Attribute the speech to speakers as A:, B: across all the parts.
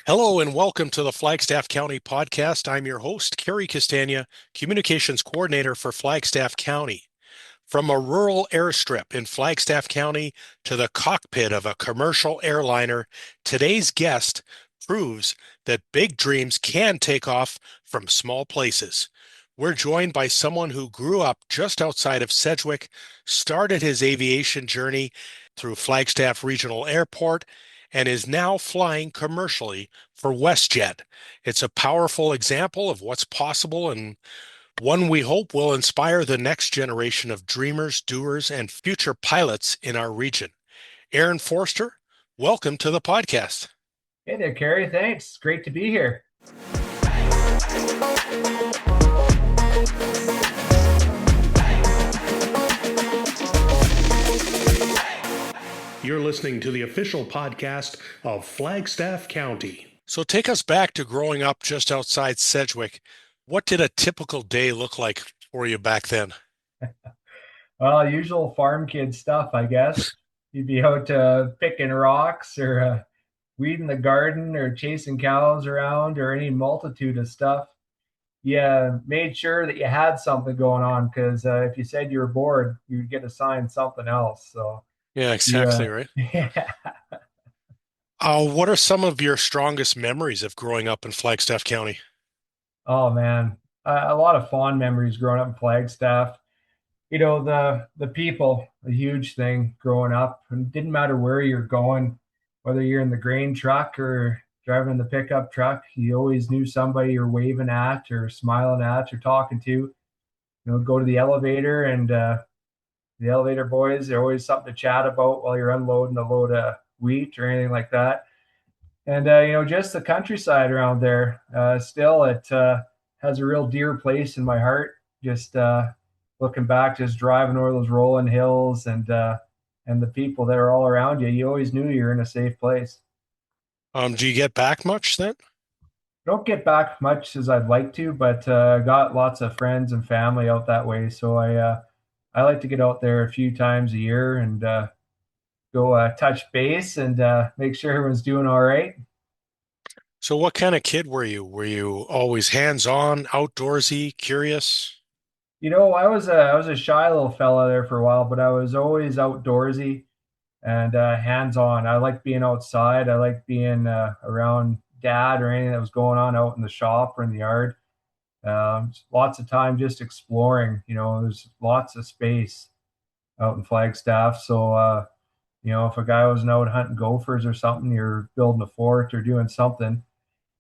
A: Hello and welcome to the Flagstaff County podcast. I'm your host, Cary Castagna, Communications Coordinator for Flagstaff County. From a rural airstrip in Flagstaff County to the cockpit of a commercial airliner, today's guest proves that big dreams can take off from small places. We're joined by someone who grew up just outside of Sedgewick, started his aviation journey through Flagstaff Regional Airport, and is now flying commercially for WestJet. It's a powerful example of what's possible and one we hope will inspire the next generation of dreamers, doers, and future pilots in our region. Aaron Forster, welcome to the podcast.
B: Hey there, Cary. Thanks. Great to be here.
A: You're listening to the official podcast of Flagstaff County. So take us back to growing up just outside Sedgewick. What did a typical day look like for you back then?
B: Well, usual farm kid stuff, I guess. You'd be out picking rocks or weeding the garden or chasing cows around or any multitude of stuff. You made sure that you had something going on because if you said you were bored, you'd get assigned something else. So,
A: Yeah, exactly right.
B: yeah.
A: What are some of your strongest memories of growing up in Flagstaff County?
B: Oh man, a lot of fond memories growing up in Flagstaff. The people, a huge thing growing up. And it didn't matter where you're going, whether you're in the grain truck or driving the pickup truck, you always knew somebody you're waving at or smiling at or talking to. Go to the elevator and the elevator boys, they're always something to chat about while you're unloading a load of wheat or anything like that. And just the countryside around there, still it has a real dear place in my heart. Just looking back, just driving over those rolling hills and the people that are all around you, you always knew you're in a safe place.
A: Do you get back much then?
B: Don't get back much as I'd like to, but got lots of friends and family out that way. So I like to get out there a few times a year and go touch base and make sure everyone's doing all right.
A: So what kind of kid were you? Were you always hands-on, outdoorsy, curious?
B: I was a shy little fella there for a while, but I was always outdoorsy and hands-on. I like being outside. I like being around dad or anything that was going on out in the shop or in the yard. Lots of time just exploring. There's lots of space out in Flagstaff. So, if a guy wasn't out hunting gophers or something, you're building a fort or doing something.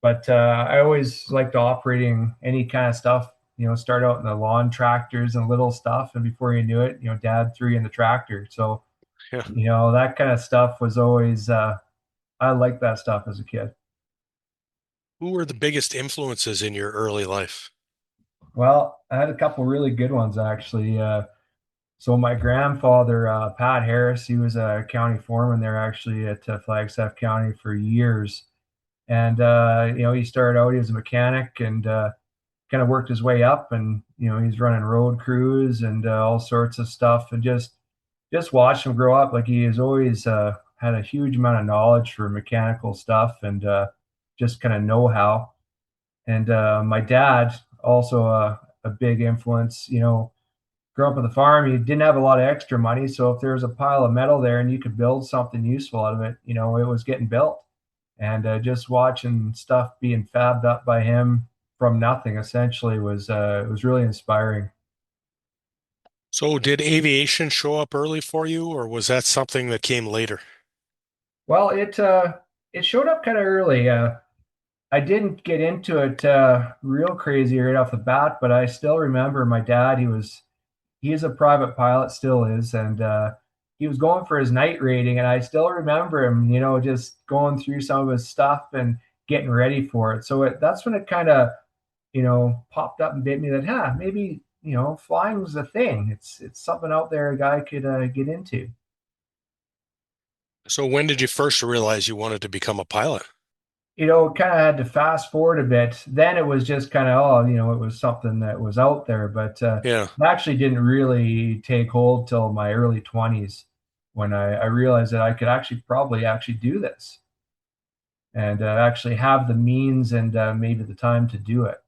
B: But I always liked operating any kind of stuff. Start out in the lawn tractors and little stuff, and before you knew it, Dad threw you in the tractor. So,
A: Yeah.
B: that kind of stuff was always. I liked that stuff as a kid.
A: Who were the biggest influences in your early life?
B: Well, I had a couple really good ones actually. So my grandfather, Pat Harris, he was a county foreman there actually at Flagstaff County for years. And, he started out, he was a mechanic and kind of worked his way up and, he's running road crews and all sorts of stuff and just watched him grow up. Like he has always had a huge amount of knowledge for mechanical stuff and just kind of know-how. And my dad, also a big influence, grew up on the farm. You didn't have a lot of extra money. So if there was a pile of metal there and you could build something useful out of it, it was getting built. And just watching stuff being fabbed up by him from nothing essentially was really inspiring.
A: So did aviation show up early for you, or was that something that came later?
B: Well, it showed up kind of early. I didn't get into it real crazy right off the bat, but I still remember my dad. He is a private pilot, still is, and he was going for his night rating, and I still remember him, just going through some of his stuff and getting ready for it. So that's when it kind of, popped up and bit me that, maybe, flying was a thing. It's something out there a guy could get into.
A: So when did you first realize you wanted to become a pilot?
B: Kind of had to fast forward a bit. Then it was just kind of, it was something that was out there, but
A: Yeah.
B: it actually didn't really take hold till my early 20s when I realized that I could actually probably actually do this. and actually have the means and maybe the time to do it.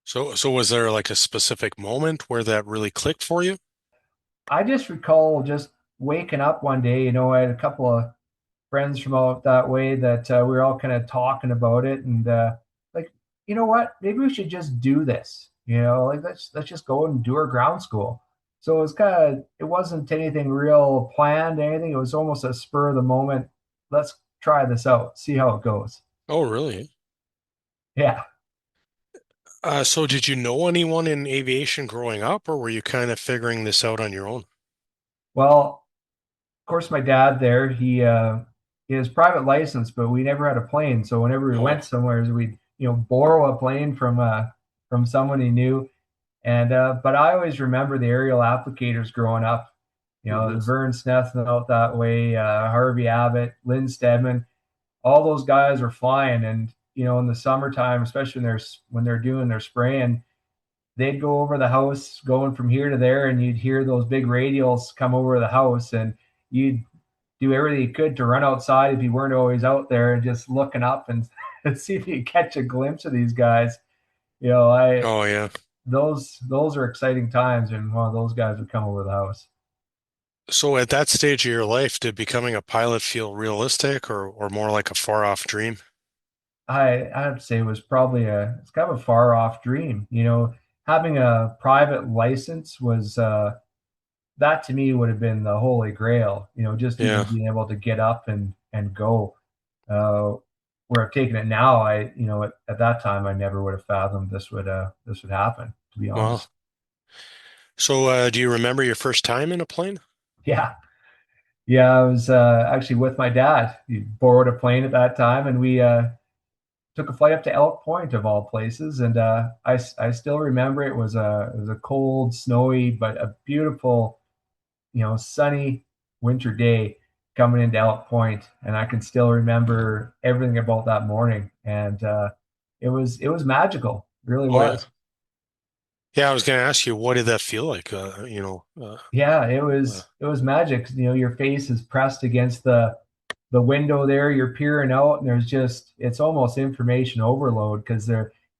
A: So was there like a specific moment where that really clicked for you?
B: I just recall just waking up one day. I had a couple of friends from out that way that we were all kind of talking about it, and like, you know what? Maybe we should just do this. Like let's just go and do our ground school. So it wasn't anything real planned, anything. It was almost a spur of the moment. Let's try this out, see how it goes.
A: Oh, really?
B: Yeah.
A: So did you know anyone in aviation growing up, or were you kind of figuring this out on your own?
B: Well, of course, my dad there, he has private license, but we never had a plane. So whenever we
A: Oh,
B: went somewhere, we'd borrow a plane from someone he knew. And but I always remember the aerial applicators growing up.
A: hmm.
B: Vern Snethan out that way, Harvey Abbott, Lynn Stedman, all those guys were flying. And in the summertime, especially when they're doing their spraying, they'd go over the house, going from here to there, and you'd hear those big radials come over the house, and you'd do everything you could to run outside if you weren't always out there and just looking up and see if you catch a glimpse of these guys. I
A: Oh, yeah.
B: those are exciting times, and one of those guys would come over the house.
A: So at that stage of your life, did becoming a pilot feel realistic or more like a far off dream?
B: I have to say it's kind of a far off dream. Having a private license was that to me would have been the holy grail. Just even
A: Yeah.
B: being able to get up and go. Uh, where I've taken it now, at that time I never would have fathomed this would happen. To be
A: Well,
B: honest,
A: so do you remember your first time in a plane?
B: yeah, yeah. I was actually with my dad. He borrowed a plane at that time, and we took a flight up to Elk Point of all places. And I still remember it was a cold, snowy, but a beautiful sunny winter day coming into Elk Point, and I can still remember everything about that morning. And it was magical, it really
A: Oh, yeah.
B: was.
A: Yeah, I was going to ask you, what did that feel like?
B: Yeah, it
A: Uh,
B: was it was magic. Your face is pressed against the window there. You're peering out, and it's almost information overload because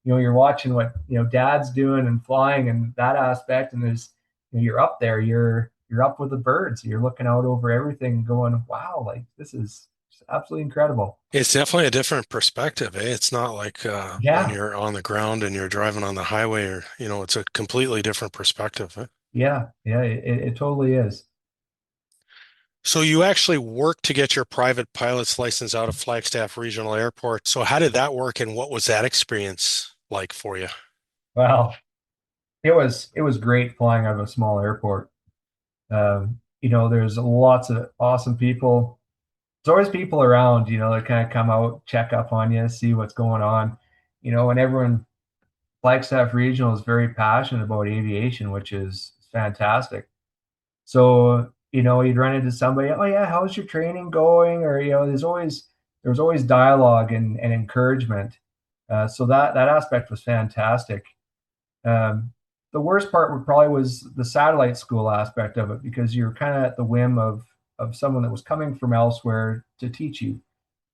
B: you're watching what dad's doing and flying and that aspect, and you're up there, you're up with the birds, you're looking out over everything, going, wow, like this is absolutely incredible.
A: it's definitely a different perspective, eh? It's not like when
B: Yeah,
A: you're on the ground and you're driving on the highway or, it's a completely different perspective, eh?
B: yeah, yeah. It totally is.
A: So you actually worked to get your private pilot's license out of Flagstaff Regional Airport. So how did that work and what was that experience like for you?
B: Well, it was great flying out of a small airport. There's lots of awesome people. There's always people around, that kind of come out, check up on you, see what's going on. And everyone, Flagstaff Regional is very passionate about aviation, which is fantastic. So, you'd run into somebody, oh yeah, how's your training going? Or, there's always dialogue and encouragement. So that aspect was fantastic. Um, the worst part probably was the satellite school aspect of it, because you're kind of at the whim of someone that was coming from elsewhere to teach you.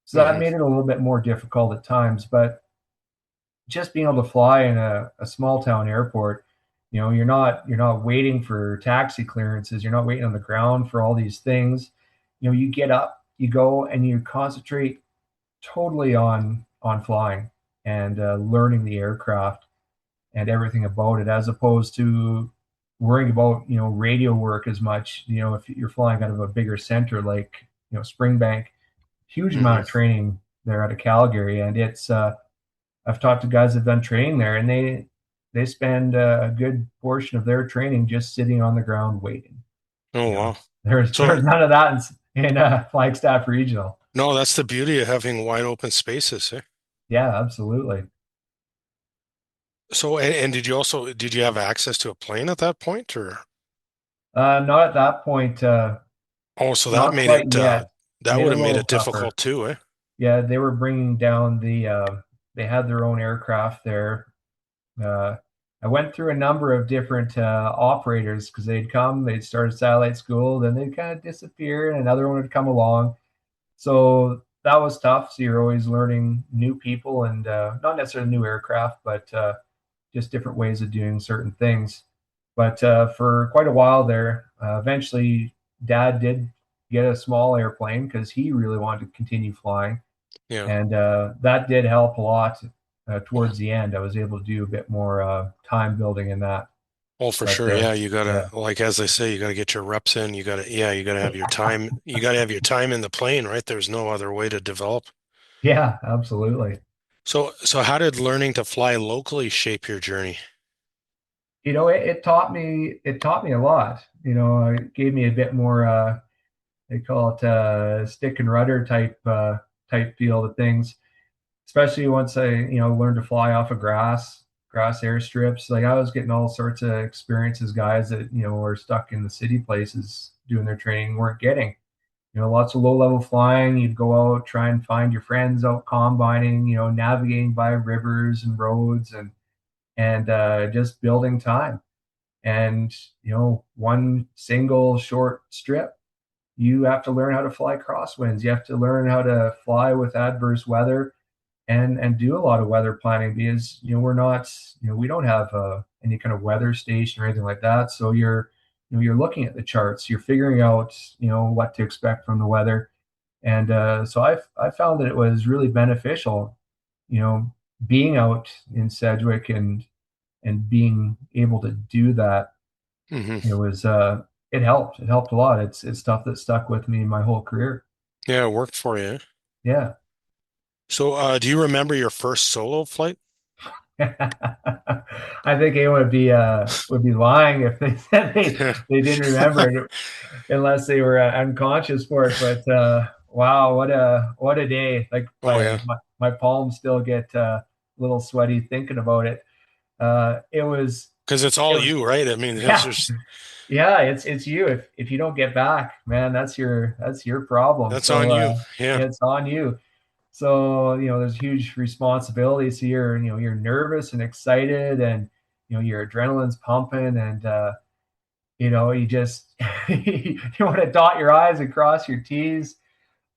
B: So that
A: Hmm.
B: made it a little bit more difficult at times. But just being able to fly in a small town airport, you're not waiting for taxi clearances. You're not waiting on the ground for all these things. You get up, you go, and you concentrate totally on flying and learning the aircraft and everything about it, as opposed to worrying about radio work as much. If you're flying out of a bigger center like Springbank, huge amount
A: Hmm.
B: of training there out of Calgary, and it's I've talked to guys that've done training there, and they spend a good portion of their training just sitting on the ground waiting.
A: Oh,
B: You know,
A: wow.
B: there's
A: So,
B: there's none of that in Flagstaff Regional.
A: no, that's the beauty of having wide open spaces, eh?
B: Yeah, absolutely.
A: So, and did you have access to a plane at that point or?
B: Not at that point.
A: Oh, so
B: Not quite yet.
A: that
B: Made it
A: would
B: a
A: have made
B: little
A: it
B: tougher.
A: difficult too, eh?
B: Yeah, they were bringing down they had their own aircraft there. Uh, I went through a number of different operators, because they'd started satellite school, then they'd kind of disappear, and another one would come along. So that was tough. So you're always learning new people and not necessarily new aircraft, but just different ways of doing certain things. But for quite a while there, eventually, Dad did get a small airplane because he really wanted to continue flying,
A: Yeah.
B: and that did help a lot. Towards the end, I was able to do a bit more time building in that.
A: Oh, for
B: But
A: sure. Yeah, you
B: yeah,
A: gotta, like as they say, you gotta get your reps in. You gotta have your time. You gotta have your time in the plane, right? There's no other way to develop.
B: yeah, absolutely.
A: So how did learning to fly locally shape your journey?
B: It taught me a lot. It gave me a bit more they call it stick and rudder type feel to things, especially once I learned to fly off of grass airstrips. Like I was getting all sorts of experiences, guys that were stuck in the city places doing their training weren't getting. Lots of low level flying. You'd go out, try and find your friends out combining, navigating by rivers and roads and just building time. And one single short strip, you have to learn how to fly crosswinds. You have to learn how to fly with adverse weather and do a lot of weather planning because we're not we don't have any kind of weather station or anything like that. So you're looking at the charts, you're figuring out what to expect from the weather, and so I found that it was really beneficial, you know, being out in Sedgewick and being able to do that.
A: Hmm.
B: It was it helped a lot. It's stuff that stuck with me my whole career.
A: Yeah, it worked for you.
B: Yeah.
A: So, do you remember your first solo flight?
B: I think they would be lying if they said they didn't remember it unless they were unconscious for it. But wow, what a day! Like
A: Oh yeah,
B: my palms still get a little sweaty thinking about it. It was
A: because it's
B: it
A: all
B: was
A: you, right? I mean, it's
B: yeah,
A: just
B: yeah. It's you. If you don't get back, man, that's your problem.
A: that's
B: So
A: on you. Yeah.
B: it's on you. So there's huge responsibilities here, and you're nervous and excited, and your adrenaline's pumping, and you just you want to dot your i's and cross your t's.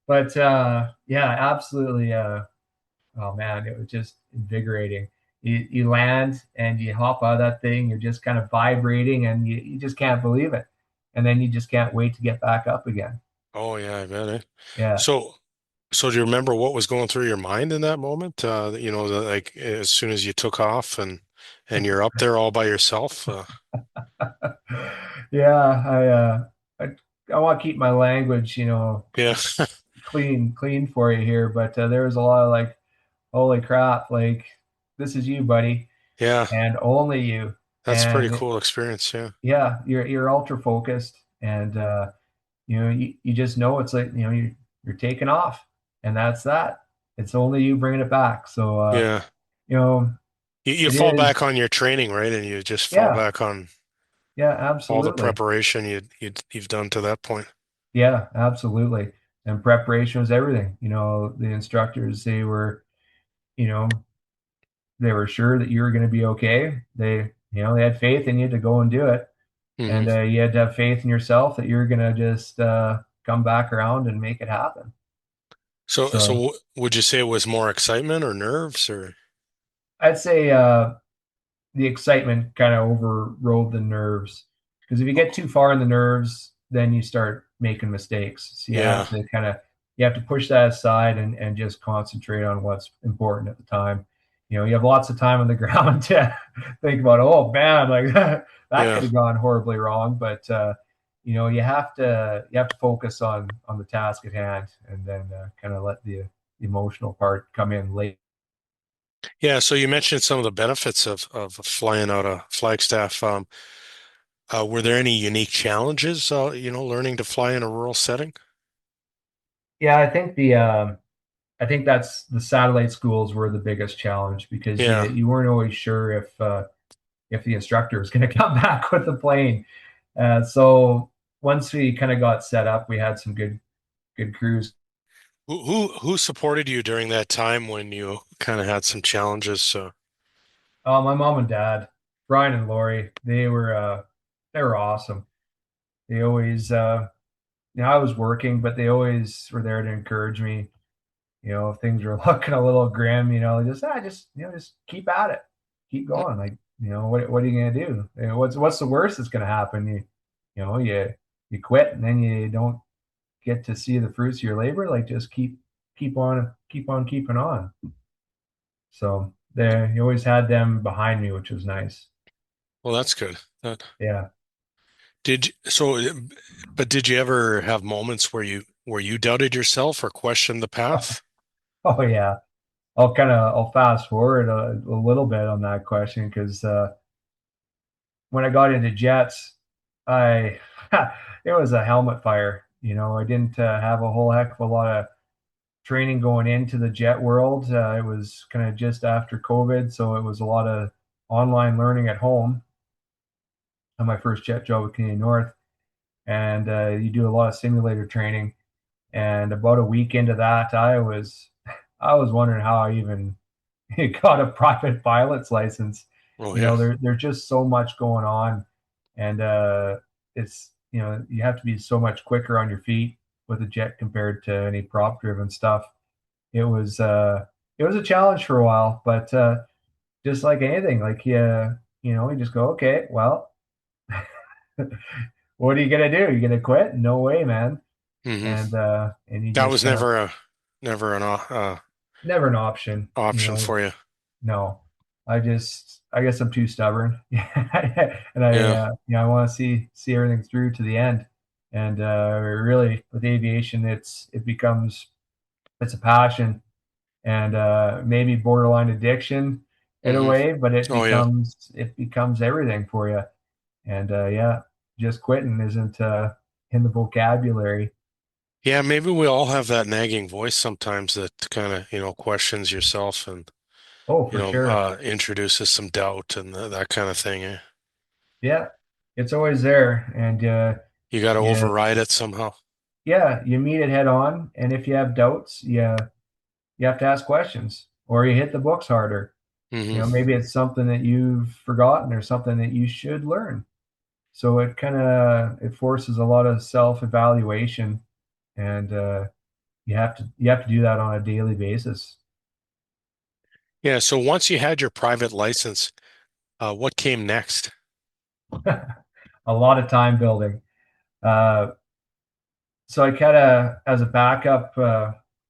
B: But yeah, absolutely. Oh man, it was just invigorating. You land and you hop out of that thing, you're just kind of vibrating, and you just can't believe it, and then you just can't wait to get back up again.
A: Oh yeah, I bet.
B: Yeah.
A: So, so do you remember what was going through your mind in that moment? Like as soon as you took off and you're up there all by yourself.
B: Yeah, I want to keep my language,
A: Yeah,
B: clean for you here, but there was a lot of like, holy crap, like this is you, buddy,
A: yeah,
B: and only you,
A: that's a pretty
B: and
A: cool experience. Yeah,
B: yeah, you're ultra focused, and you just know it's like you're taking off, and that's that. It's only you bringing it back. So
A: yeah.
B: you know
A: You
B: it
A: fall
B: is,
A: back on your training, right? And you just fall
B: yeah,
A: back on
B: yeah,
A: all the
B: absolutely.
A: preparation you've done to that point.
B: Yeah, absolutely. And preparation was everything. The instructors, you know, they were sure that you were going to be okay. They had faith in you to go and do it.
A: Hmm.
B: And you had to have faith in yourself that you're going to just come back around and make it happen. So
A: Would you say it was more excitement or nerves or?
B: I'd say the excitement kind of overrode the nerves. Because if you get too far in the nerves, then you start making mistakes. So
A: Yeah,
B: you have to push that aside and just concentrate on what's important at the time. You have lots of time on the ground to think about, oh man, like that
A: yeah.
B: could have gone horribly wrong. But you have to focus on the task at hand, and then kind of let the emotional part come in late.
A: Yeah, so you mentioned some of the benefits of flying out of Flagstaff. Were there any unique challenges, learning to fly in a rural setting?
B: Yeah, I think that's the satellite schools were the biggest challenge because you
A: Yeah.
B: you weren't always sure if the instructor was going to come back with the plane. So once we kind of got set up, we had some good crews.
A: Who supported you during that time when you kind of had some challenges? So
B: My mom and dad, Brian and Lori, they were awesome. They always I was working, but they always were there to encourage me. if things are looking a little grim, just keep at it, keep going. Like, what are you gonna do? What's the worst that's gonna happen? You quit and then you don't get to see the fruits of your labor. Like, just keep on keeping on. So there, you always had them behind me, which was nice.
A: Well, that's good.
B: Yeah.
A: But did you ever have moments where you doubted yourself or questioned the path?
B: Oh yeah. I'll fast forward a little bit on that question because when I got into jets, I it was a helmet fire. I didn't have a whole heck of a lot of training going into the jet world. It was kind of just after COVID, so it was a lot of online learning at home. On my first jet job with Canadian North, and you do a lot of simulator training. And about a week into that, I was wondering how I even got a private pilot's license.
A: Oh yeah.
B: There's just so much going on, and it's you have to be so much quicker on your feet with a jet compared to any prop driven stuff. It was a challenge for a while, but just like anything, like you just go, okay, well, what are you gonna do? You gonna quit? No way, man.
A: Hmm.
B: And you
A: That
B: just
A: was
B: kind of
A: never an
B: never an option.
A: option for you.
B: No, I guess I'm too stubborn, and
A: Yeah.
B: I want to see everything through to the end. And really, with aviation, it's a passion and maybe borderline addiction in a
A: Hmm.
B: way, but it
A: Oh yeah.
B: becomes everything for you. And yeah, just quitting isn't in the vocabulary.
A: Yeah, maybe we all have that nagging voice sometimes that kind of, questions yourself and,
B: Oh, for sure.
A: introduces some doubt and that kind of thing. Eh?
B: Yeah, it's always there, and
A: You got to
B: yeah,
A: override it somehow.
B: yeah, you meet it head on, and if you have doubts, you have to ask questions, or you hit the books harder.
A: Hmm.
B: Maybe it's something that you've forgotten or something that you should learn. So it forces a lot of self-evaluation, and you have to do that on a daily basis.
A: Yeah, so once you had your private license, what came next?
B: A lot of time building. Uh, so I kind of, as a backup,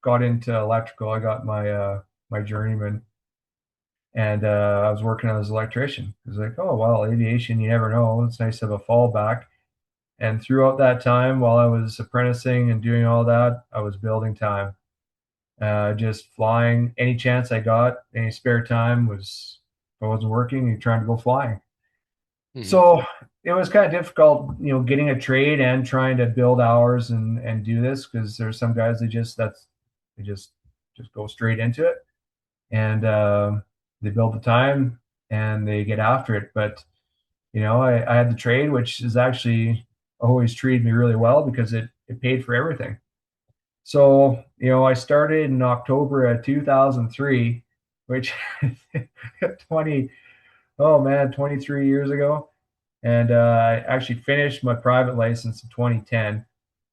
B: got into electrical. I got my journeyman, and I was working as an electrician. It was like, oh well, aviation, you never know. It's nice to have a fallback. And throughout that time, while I was apprenticing and doing all that, I was building time, just flying. Any chance I got, any spare time was if I wasn't working, you're trying to go flying.
A: Hmm.
B: So it was kind of difficult, getting a trade and trying to build hours and do this because there's some guys they just go straight into it and they build the time and they get after it. But I had the trade, which is actually always treated me really well because it paid for everything. So I started in October of 2003, which 20 oh man 23 years ago, and I actually finished my private license in 2010.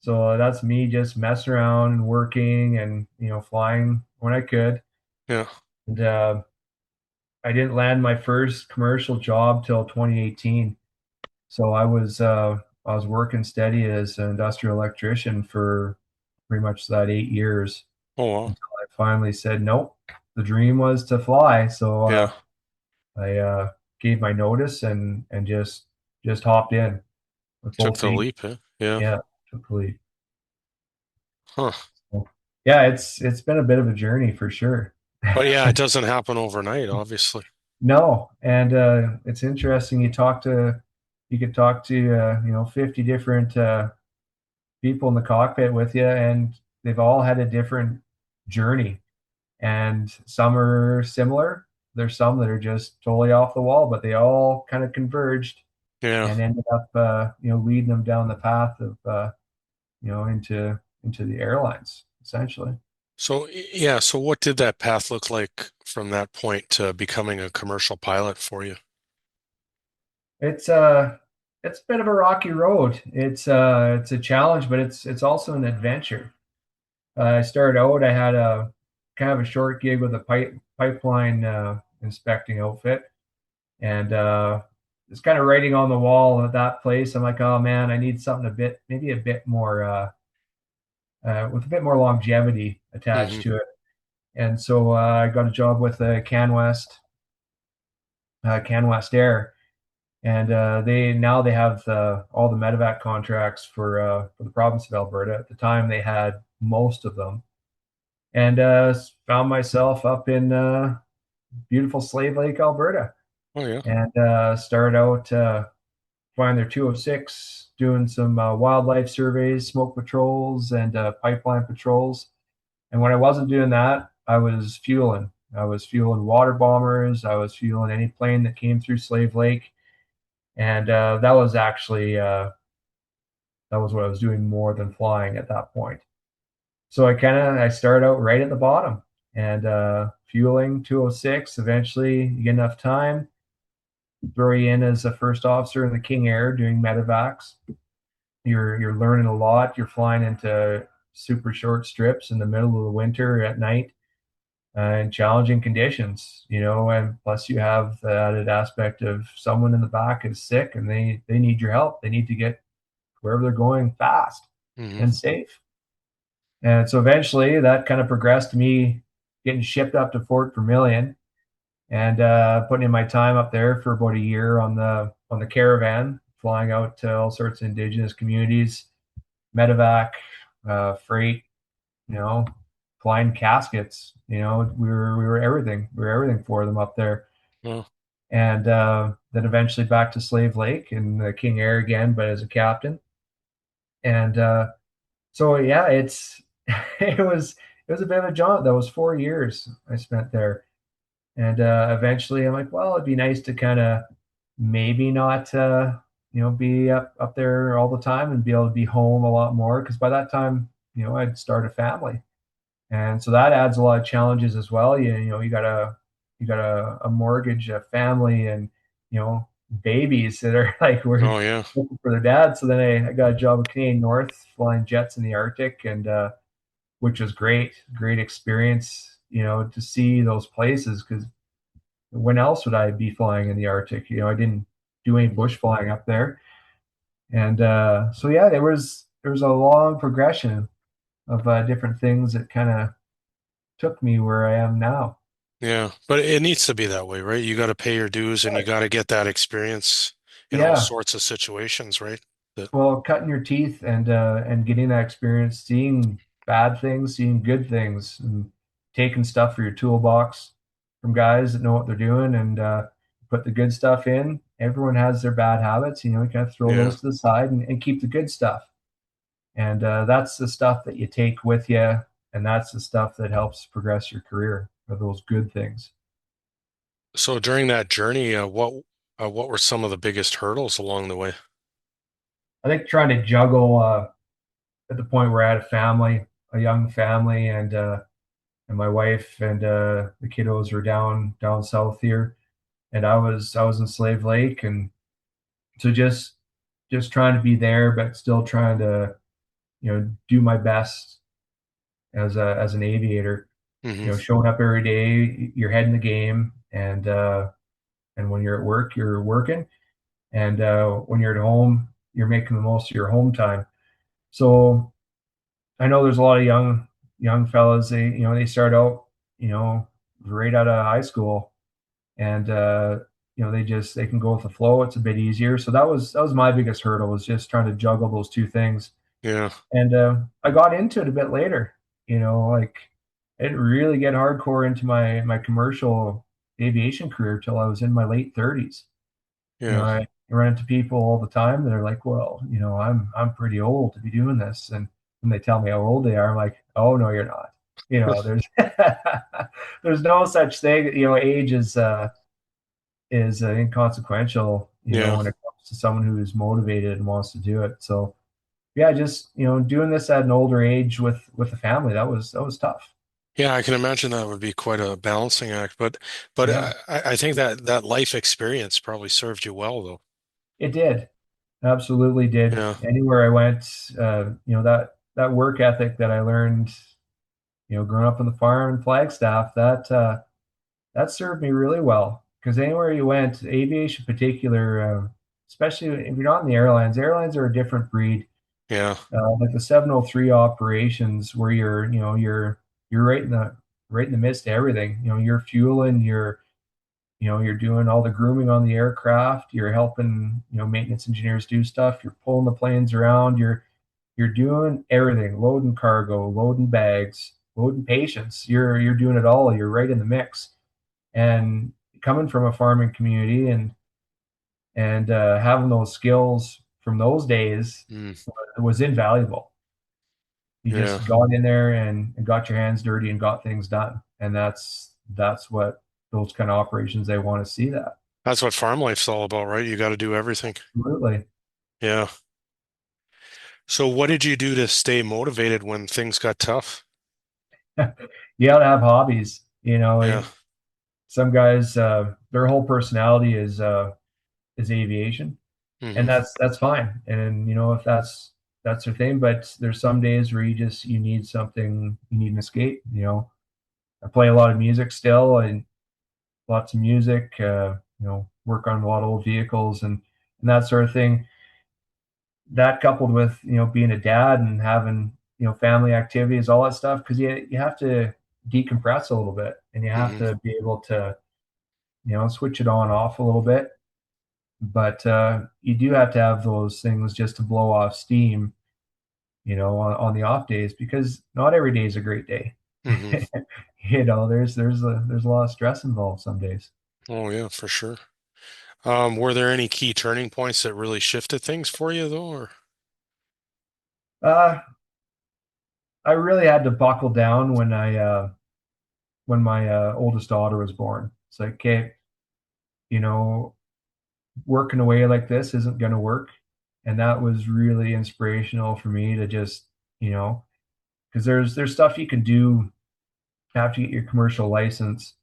B: So that's me just messing around and working and flying when I could.
A: Yeah.
B: And I didn't land my first commercial job till 2018. So I was working steady as an industrial electrician for pretty much that 8 years
A: Oh, wow.
B: until I finally said nope. The dream was to fly, so
A: Yeah.
B: I gave my notice and just hopped in with
A: Took
B: both
A: the
B: feet.
A: leap, huh? Yeah.
B: Yeah, totally.
A: Huh.
B: So, yeah, it's been a bit of a journey for sure.
A: But yeah, it doesn't happen overnight, obviously.
B: No, and it's interesting. You could talk to 50 different people in the cockpit with you, and they've all had a different journey, and some are similar. There's some that are just totally off the wall, but they all kind of converged
A: Yeah.
B: and ended up leading them down the path of into the airlines essentially.
A: So, yeah, so what did that path look like from that point to becoming a commercial pilot for you?
B: It's uh it's a bit of a rocky road. It's a challenge, but it's also an adventure. I started out. I had kind of a short gig with a pipeline inspecting outfit, and it's kind of writing on the wall at that place. I'm like, oh man, I need something maybe a bit more with a bit more longevity
A: Hmm.
B: attached to it. And so I got a job with CanWest Air, and they have all the medevac contracts for the province of Alberta. At the time, they had most of them, and found myself up in beautiful Slave Lake, Alberta,
A: Oh yeah.
B: and started out flying their 206, doing some wildlife surveys, smoke patrols, and pipeline patrols. And when I wasn't doing that, I was fueling. I was fueling water bombers. I was fueling any plane that came through Slave Lake, and that was what I was doing more than flying at that point. So I started out right at the bottom and fueling 206. Eventually, you get enough time, throw you in as a first officer in the King Air doing medevacs. You're learning a lot. You're flying into super short strips in the middle of the winter at night in challenging conditions, and plus you have the added aspect of someone in the back is sick and they need your help. They need to get wherever they're going fast
A: Hmm.
B: and safe. And so eventually that kind of progressed to me getting shipped up to Fort Vermilion and putting in my time up there for about a year on the caravan, flying out to all sorts of indigenous communities, medevac, freight, you know, flying caskets. We were everything. We were everything for them up there.
A: Well,
B: And then eventually back to Slave Lake in the King Air again, but as a captain. And so yeah, it's it was a bit of a jaunt. That was 4 years I spent there. And eventually I'm like, well, it'd be nice to kind of maybe not be up there all the time and be able to be home a lot more, because by that time, I'd start a family. And so that adds a lot of challenges as well. You got a mortgage, a family, and babies that are like we're
A: oh yeah.
B: looking for their dad. So then I got a job with Canadian North flying jets in the Arctic, and which was great experience, to see those places, because when else would I be flying in the Arctic? I didn't do any bush flying up there. And so yeah, there was a long progression of different things that kind of took me where I am now.
A: Yeah. But it needs to be that way, right? You got to pay your dues and you got to get that experience in all
B: Yeah.
A: sorts of situations, right? That,
B: Well, cutting your teeth and getting that experience, seeing bad things, seeing good things, and taking stuff for your toolbox from guys that know what they're doing, and put the good stuff in. Everyone has their bad habits, you kind of throw
A: yeah.
B: those to the side and keep the good stuff. And that's the stuff that you take with you, and that's the stuff that helps progress your career, are those good things.
A: So during that journey, what were some of the biggest hurdles along the way?
B: I think trying to juggle at the point where I had a family, a young family, and my wife and the kiddos were down south here, and I was in Slave Lake, and so just trying to be there, but still trying to do my best as an aviator.
A: Hmm.
B: Showing up every day, you're head in the game, and when you're at work, you're working, and when you're at home, you're making the most of your home time. So I know there's a lot of young fellas. They start out you know right out of high school, and they can go with the flow. It's a bit easier. So that was my biggest hurdle, was just trying to juggle those two things.
A: Yeah.
B: And I got into it a bit later. Like I didn't really get hardcore into my commercial aviation career till I was in my late 30s.
A: Yeah.
B: I run into people all the time that are like, well, I'm pretty old to be doing this, and when they tell me how old they are, I'm like, oh no, you're not. There's there's no such thing. Age is inconsequential.
A: Yeah.
B: When it comes to someone who is motivated and wants to do it. So yeah, just doing this at an older age with a family, that was tough.
A: Yeah, I can imagine that would be quite a balancing act, but
B: Yeah,
A: I think that life experience probably served you well though.
B: it did. Absolutely did.
A: Yeah.
B: Anywhere I went, that work ethic that I learned growing up on the farm in Flagstaff, that served me really well because anywhere you went, aviation in particular, especially if you're not in the airlines are a different breed.
A: Yeah.
B: Like the 703 operations, where you're right in the midst of everything. You're fueling, you're doing all the grooming on the aircraft. You're helping, maintenance engineers do stuff. You're pulling the planes around. You're doing everything, loading cargo, loading bags, loading patients. You're doing it all. You're right in the mix. And coming from a farming community and having those skills from those days
A: Mm,
B: was invaluable. You
A: yeah.
B: just got in there and got your hands dirty and got things done. And that's what those kind of operations they want to see that.
A: That's what farm life's all about, right? You got to do everything.
B: Absolutely.
A: Yeah. So what did you do to stay motivated when things got tough?
B: You got to have hobbies.
A: Yeah.
B: Some guys, their whole personality is aviation, and
A: Hmm.
B: that's fine. And if that's their thing, but there's some days where you need something, you need an escape. I play a lot of music still, and lots of music. Work on a lot of old vehicles and that sort of thing. That coupled with being a dad and having family activities, all that stuff, because you have to decompress a little bit, and you have
A: Hmm.
B: to be able to switch it on off a little bit. But you do have to have those things just to blow off steam, on the off days, because not every day is a great day.
A: Hmm.
B: There's a lot of stress involved some days.
A: Oh yeah, for sure. Were there any key turning points that really shifted things for you though, or?
B: Uh, I really had to buckle down when my oldest daughter was born. It's like, okay, you know, working away like this isn't going to work, and that was really inspirational for me to just, because there's stuff you can do after you get your commercial license.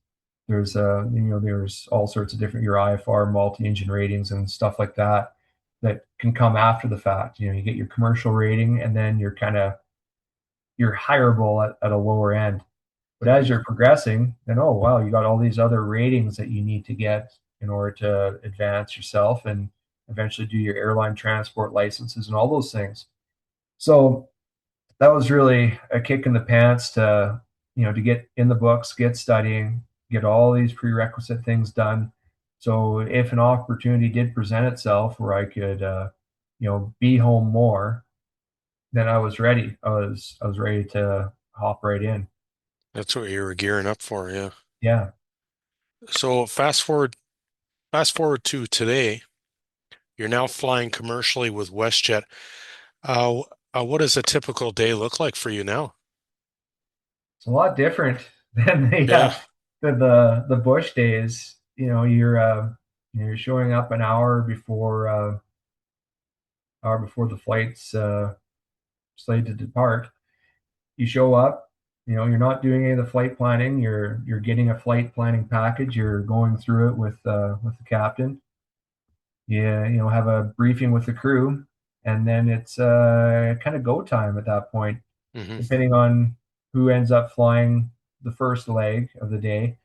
B: There's all sorts of different your IFR multi-engine ratings and stuff like that that can come after the fact. You get your commercial rating, and then you're hireable at a lower end. But as
A: Hmm.
B: you're progressing, then oh wow, you got all these other ratings that you need to get in order to advance yourself and eventually do your airline transport licenses and all those things. So that was really a kick in the pants to get in the books, get studying, get all these prerequisite things done. So if an opportunity did present itself where I could be home more, then I was ready. I was ready to hop right in.
A: That's what you were gearing up for, yeah.
B: Yeah.
A: So fast forward to today. You're now flying commercially with WestJet. Uh, what does a typical day look like for you now?
B: It's a lot different than
A: Yeah.
B: the Bush days. You're showing up an hour before the flight's slated to depart. You show up. You're not doing any of the flight planning. You're getting a flight planning package. You're going through it with the captain. Have a briefing with the crew, and then it's kind of go time at that point,
A: Hmm.
B: depending on who ends up flying the first leg of the day.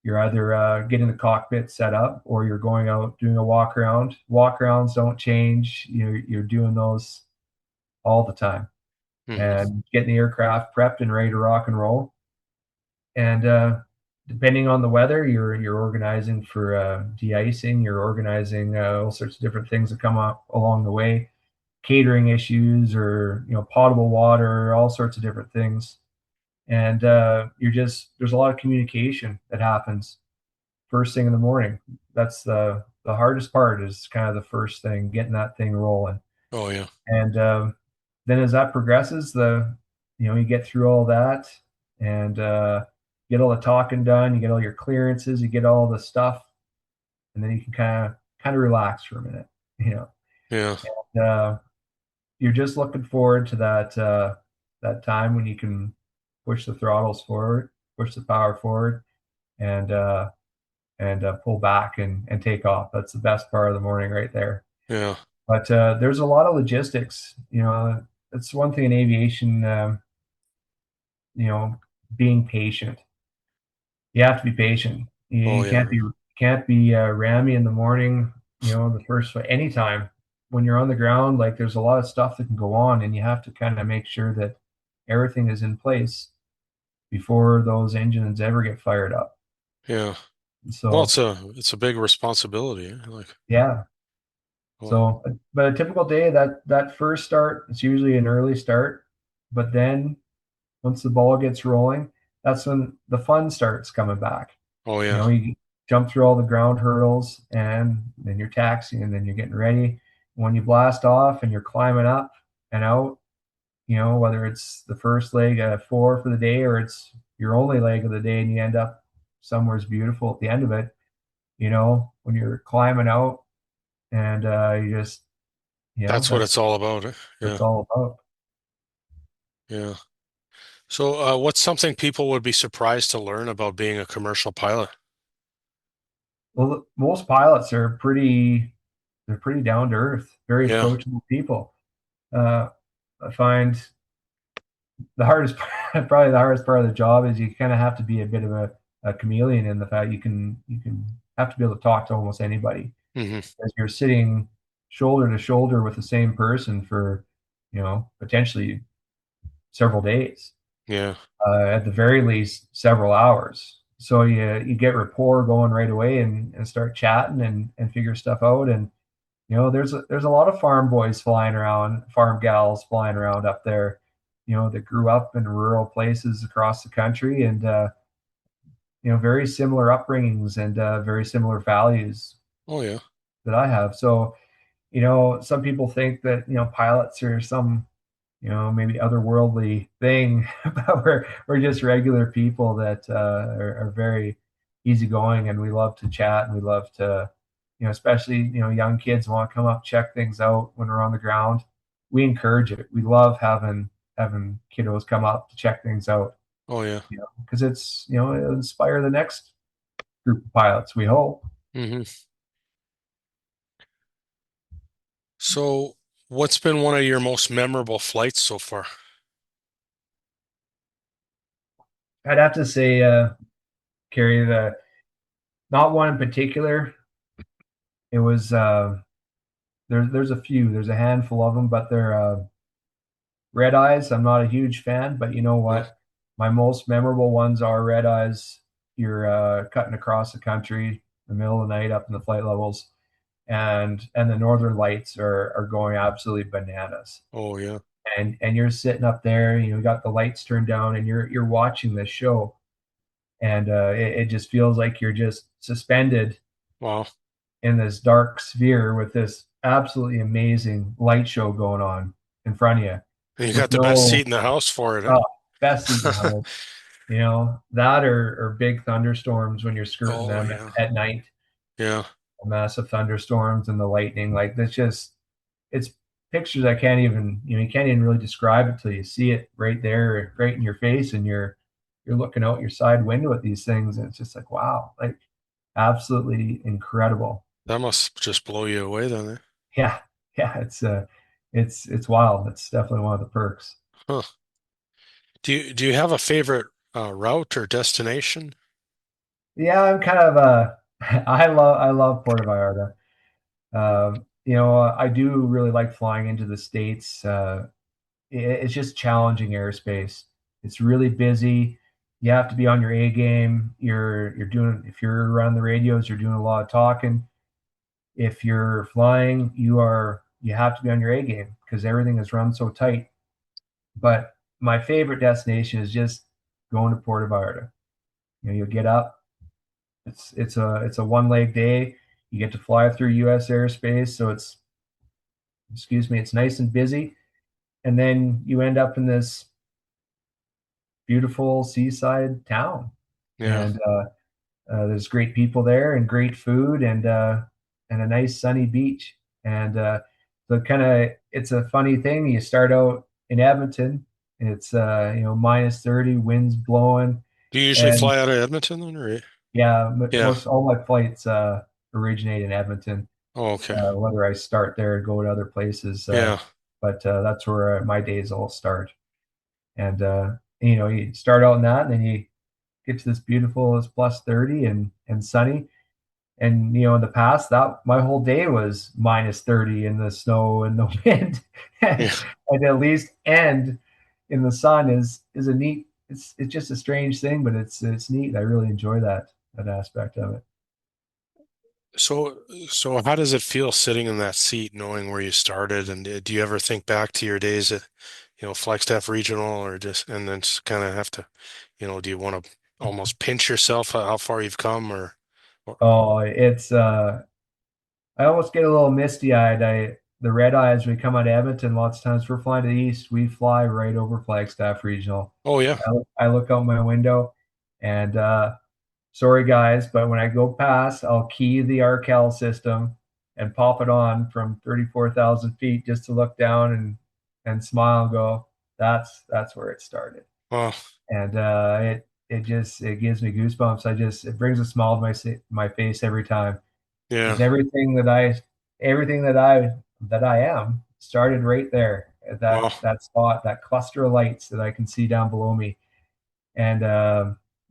B: You're either getting the cockpit set up or you're going out doing a walk around. Walk arounds don't change. You're doing those all the time
A: Hmm.
B: and getting the aircraft prepped and ready to rock and roll. And depending on the weather, you're organizing for de-icing. You're organizing all sorts of different things that come up along the way, catering issues or potable water, all sorts of different things. And there's a lot of communication that happens first thing in the morning. That's the hardest part, is kind of the first thing, getting that thing rolling.
A: Oh yeah.
B: And then as that progresses, you get through all that and get all the talking done. You get all your clearances. You get all the stuff, and then you can kind of relax for a minute. You know,
A: Yeah.
B: and, you're just looking forward to that time when you can push the throttles forward, push the power forward, and pull back and take off. That's the best part of the morning right there.
A: Yeah.
B: But there's a lot of logistics. It's one thing in aviation. You know, being patient. You have to be patient.
A: Oh
B: You
A: yeah.
B: can't be rammy in the morning. The first anytime when you're on the ground, like there's a lot of stuff that can go on, and you have to kind of make sure that everything is in place before those engines ever get fired up.
A: Yeah. Well,
B: So
A: it's a big responsibility. Like,
B: yeah.
A: well,
B: But a typical day, that first start, it's usually an early start, but then once the ball gets rolling, that's when the fun starts coming back.
A: oh yeah.
B: You jump through all the ground hurdles, and then you're taxiing, and then you're getting ready. When you blast off and you're climbing up and out, whether it's the first leg of four for the day or it's your only leg of the day, and you end up somewhere's beautiful at the end of it, when you're climbing out and you just,
A: That's what
B: that's
A: it's all about. Eh?
B: what
A: Yeah.
B: it's all about.
A: Yeah. So, what's something people would be surprised to learn about being a commercial pilot?
B: Well, most pilots they're pretty down to earth, very
A: Yeah.
B: approachable people. Uh, I find the hardest, probably the hardest part of the job is you kind of have to be a bit of a chameleon in the fact you can have to be able to talk to almost anybody
A: Hmm.
B: as you're sitting shoulder to shoulder with the same person for, potentially several days,
A: Yeah.
B: at the very least several hours. So you get rapport going right away, and start chatting and figure stuff out. And there's a lot of farm boys flying around, farm gals flying around up there, that grew up in rural places across the country, and very similar upbringings and very similar values
A: Oh yeah.
B: that I have. So some people think that pilots are some maybe otherworldly thing, but we're just regular people that are very easygoing, and we love to chat, and we love to, especially young kids want to come up, check things out when we're on the ground. We encourage it. We love having kiddos come up to check things out,
A: Oh yeah.
B: because it's it'll inspire the next group of pilots. We hope.
A: Hmm. So, what's been one of your most memorable flights so far?
B: I'd have to say, Carrie, the not one in particular. It was there's a few. There's a handful of them, but they're red eyes. I'm not a huge fan, but you know
A: Yeah.
B: what? My most memorable ones are red eyes. You're cutting across the country in the middle of the night up in the flight levels, and the northern lights are going absolutely bananas.
A: Oh yeah.
B: And you're sitting up there, you got the lights turned down, and you're watching this show, and it just feels like you're just suspended
A: Wow.
B: in this dark sphere with this absolutely amazing light show going on in front of you,
A: And you
B: with
A: got the best seat
B: no,
A: in the house for it,
B: oh, best seat in the
A: eh?
B: house. That, or big thunderstorms when you're skirting
A: Oh
B: them
A: yeah.
B: at night,
A: Yeah.
B: massive thunderstorms and the lightning. Like that's just, it's pictures I can't even, you can't even really describe it till you see it right there, right in your face, and you're looking out your side window at these things, and it's just like, wow, like absolutely incredible.
A: That must just blow you away then, eh?
B: Yeah, yeah, it's wild. It's definitely one of the perks.
A: Huh. Do you have a favorite route or destination?
B: Yeah, I'm kind of I love Puerto Vallarta. I do really like flying into the States. It's just challenging airspace. It's really busy. You have to be on your A game. You're doing, if you're around the radios, you're doing a lot of talking. If you're flying, you have to be on your A game because everything is run so tight. But my favorite destination is just going to Puerto Vallarta. You'll get up. It's a one leg day. You get to fly through U.S. airspace, so it's nice and busy, and then you end up in this beautiful seaside town,
A: Yeah.
B: and there's great people there, and great food, and a nice sunny beach, and so kind of it's a funny thing. You start out in Edmonton, it's minus 30, winds blowing,
A: Do you usually
B: and
A: fly out of Edmonton then, or?
B: yeah,
A: Yeah.
B: most all my flights originate in Edmonton.
A: Oh, okay.
B: Whether I start there and go to other places,
A: Yeah.
B: but that's where my days all start. And And, you start out in that, and then you get to this beautiful, it's plus 30 and sunny. And in the past, that my whole day was minus 30 in the snow and the wind,
A: Yeah.
B: and at least end in the sun is a neat. It's just a strange thing, but it's neat. I really enjoy that aspect of it.
A: So how does it feel sitting in that seat, knowing where you started? And do you ever think back to your days at, Flagstaff Regional, or just and then just kind of have to, do you want to almost pinch yourself how far you've come, or
B: Oh, it's I almost get a little misty eyed. The red eyes when we come out of Edmonton. Lots of times we're flying to the east, we fly right over Flagstaff Regional.
A: oh yeah,
B: I look out my window, and sorry guys, but when I go past, I'll key the RCAL system and pop it on from 34,000 feet just to look down and smile and go, that's where it started.
A: well,
B: And it gives me goosebumps. It brings a smile to my face every time,
A: yeah,
B: because everything that I am started right there at
A: well,
B: that spot, that cluster of lights that I can see down below me. And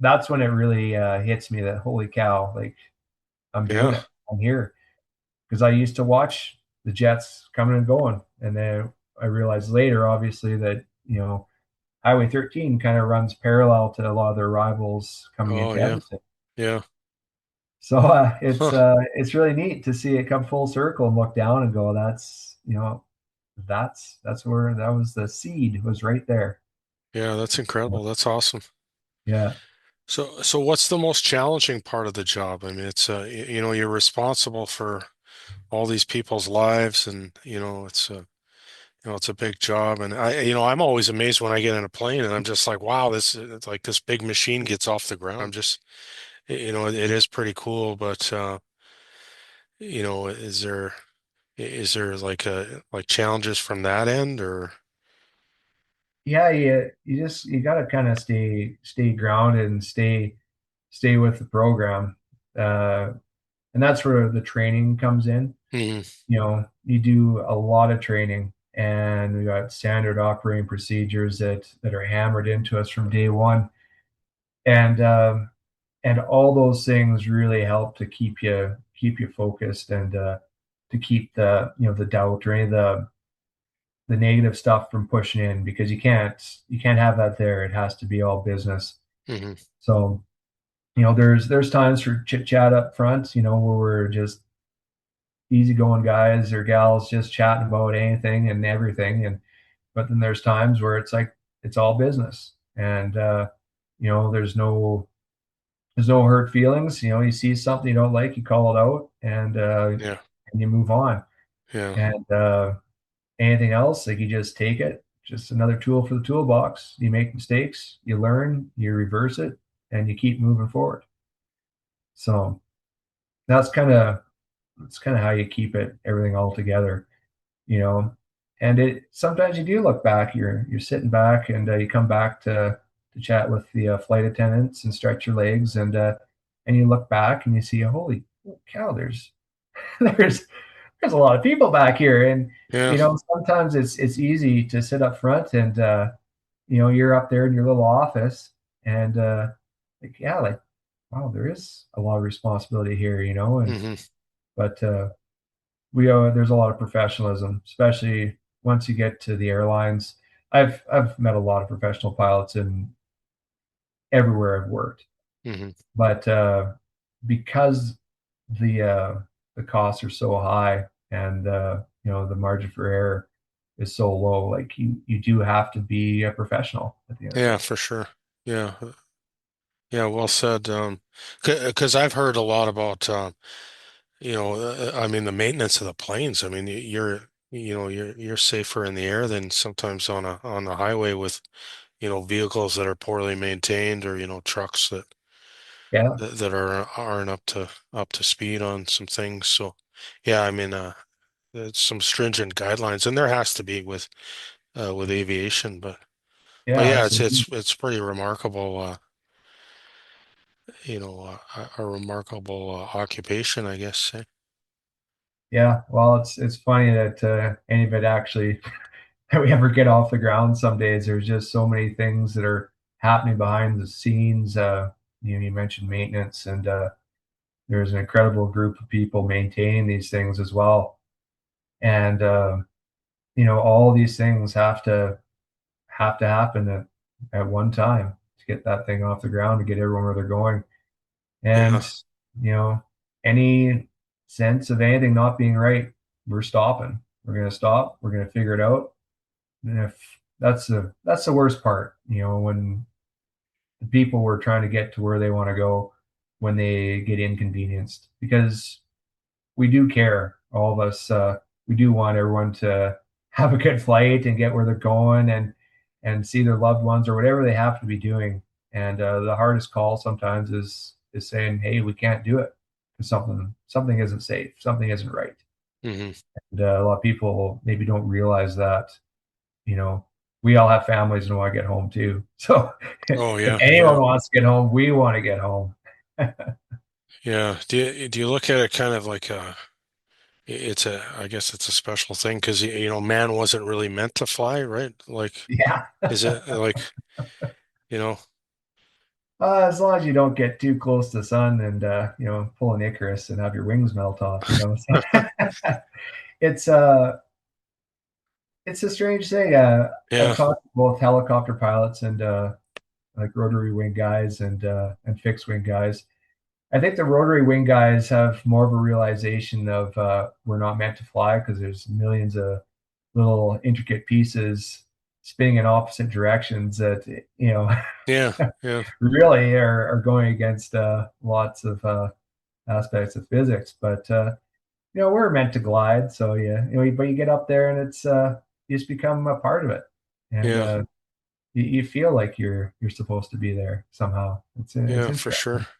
B: that's when it really hits me that holy cow, like I'm doing
A: yeah,
B: it. I'm here, because I used to watch the jets coming and going, and then I realized later, obviously, that Highway 13 kind of runs parallel to a lot of their rivals coming
A: oh
B: into
A: yeah,
B: Edmonton.
A: yeah,
B: So
A: huh,
B: it's really neat to see it come full circle and look down and go, that's where that was, the seed was right there.
A: yeah, that's incredible. That's awesome.
B: Yeah.
A: So what's the most challenging part of the job? I mean, it's you're responsible for all these people's lives, and it's a big job, and I'm always amazed when I get in a plane, and I'm just like, wow, it's like this big machine gets off the ground. I'm just, it is pretty cool, but is there like challenges from that end, or
B: Yeah, you got to kind of stay grounded and stay with the program. Uh, and that's where the training comes in.
A: Mhm.
B: You do a lot of training, and we got standard operating procedures that are hammered into us from day one. And all those things really help to keep you focused, and to keep the doubt or any of the negative stuff from pushing in, because you can't have that there. It has to be all business.
A: Mhm.
B: So there's times for chit chat up front, where we're just easygoing guys or gals just chatting about anything and everything. And but then there's times where it's like it's all business, and there's no hurt feelings. You see something you don't like, you call it out,
A: Yeah,
B: and you move on.
A: yeah,
B: And anything else, like, you just take it, just another tool for the toolbox. You make mistakes, you learn, you reverse it, and you keep moving forward. So that's kind of that's kind of how you keep everything all together, you know. And it sometimes you do look back. You're sitting back, and you come back to chat with the flight attendants and stretch your legs, and you look back and you see, holy cow, there's there's a lot of people back here. And
A: yeah,
B: sometimes it's easy to sit up front, and you're up there in your little office, and like, yeah, like, wow, there is a lot of responsibility here, and
A: hmm,
B: but there's a lot of professionalism, especially once you get to the airlines. I've met a lot of professional pilots in everywhere I've worked,
A: hmm,
B: but because the uh, the costs are so high, and the margin for error is so low, like, you do have to be a professional at the end of the
A: yeah,
B: day.
A: for sure, yeah, yeah, well said. Because I've heard a lot about I mean, the maintenance of the planes. I mean, you're safer in the air than sometimes on the highway with, vehicles that are poorly maintained, or, trucks
B: Yeah,
A: that aren't up to speed on some things. So, yeah, I mean, there's some stringent guidelines, and there has to be with aviation, but
B: yeah,
A: yeah, it's
B: absolutely.
A: it's it's pretty remarkable, a remarkable occupation, I guess. Eh?
B: Yeah, well, it's funny that any of it actually that we ever get off the ground. Some days there's just so many things that are happening behind the scenes. You mentioned maintenance, and there's an incredible group of people maintaining these things as well. And all these things have to happen at one time to get that thing off the ground, to get everyone where they're going.
A: Yeah.
B: And you know, any sense of anything not being right, we're stopping. We're going to stop. We're going to figure it out. And if that's the worst part, when the people were trying to get to where they want to go, when they get inconvenienced, because we do care. All of us, we do want everyone to have a good flight and get where they're going, and see their loved ones or whatever they have to be doing. And the hardest call sometimes is saying, "Hey, we can't do it because something isn't safe, something isn't right."
A: Hmm.
B: And a lot of people maybe don't realize that. You know, we all have families and want to get home too. So
A: Oh
B: if
A: yeah, yeah,
B: anyone wants to get home, we want to get home.
A: yeah. Do you look at it kind of like it's I guess it's a special thing because man wasn't really meant to fly, right? Like,
B: Yeah.
A: is it like, you know,
B: As long as you don't get too close to the sun and pull an Icarus and have your wings melt off, So it's it's a strange thing. I've
A: yeah,
B: talked to both helicopter pilots and like rotary wing guys and fixed wing guys. I think the rotary wing guys have more of a realization of we're not meant to fly because there's millions of little intricate pieces spinning in opposite directions that
A: yeah, yeah,
B: really are going against lots of aspects of physics. But we're meant to glide, so yeah, but you get up there and it's you just become a part of it, and
A: yeah,
B: you feel like you're supposed to be there somehow. It's
A: yeah, for sure.
B: interesting.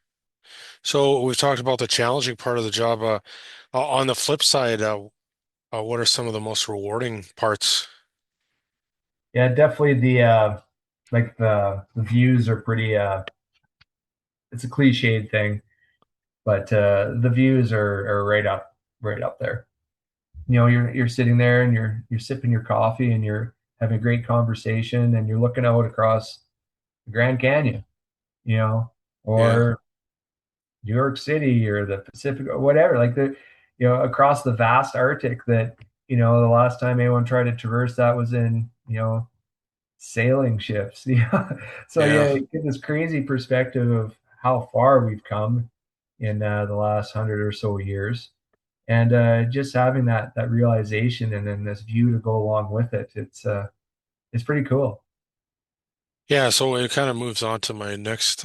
A: So we've talked about the challenging part of the job. On the flip side, what are some of the most rewarding parts?
B: Yeah, definitely the views are pretty. It's a cliched thing, but the views are right up there. You're sitting there and you're sipping your coffee and you're having a great conversation and you're looking out across the Grand Canyon, you know,
A: Yeah,
B: or New York City or the Pacific or whatever, like across the vast Arctic that, the last time anyone tried to traverse that was in, sailing ships. So
A: yeah,
B: yeah, you get this crazy perspective of how far we've come in the last 100 or so years. And just having that realization and then this view to go along with it, it's pretty cool.
A: yeah. So it kind of moves on to my next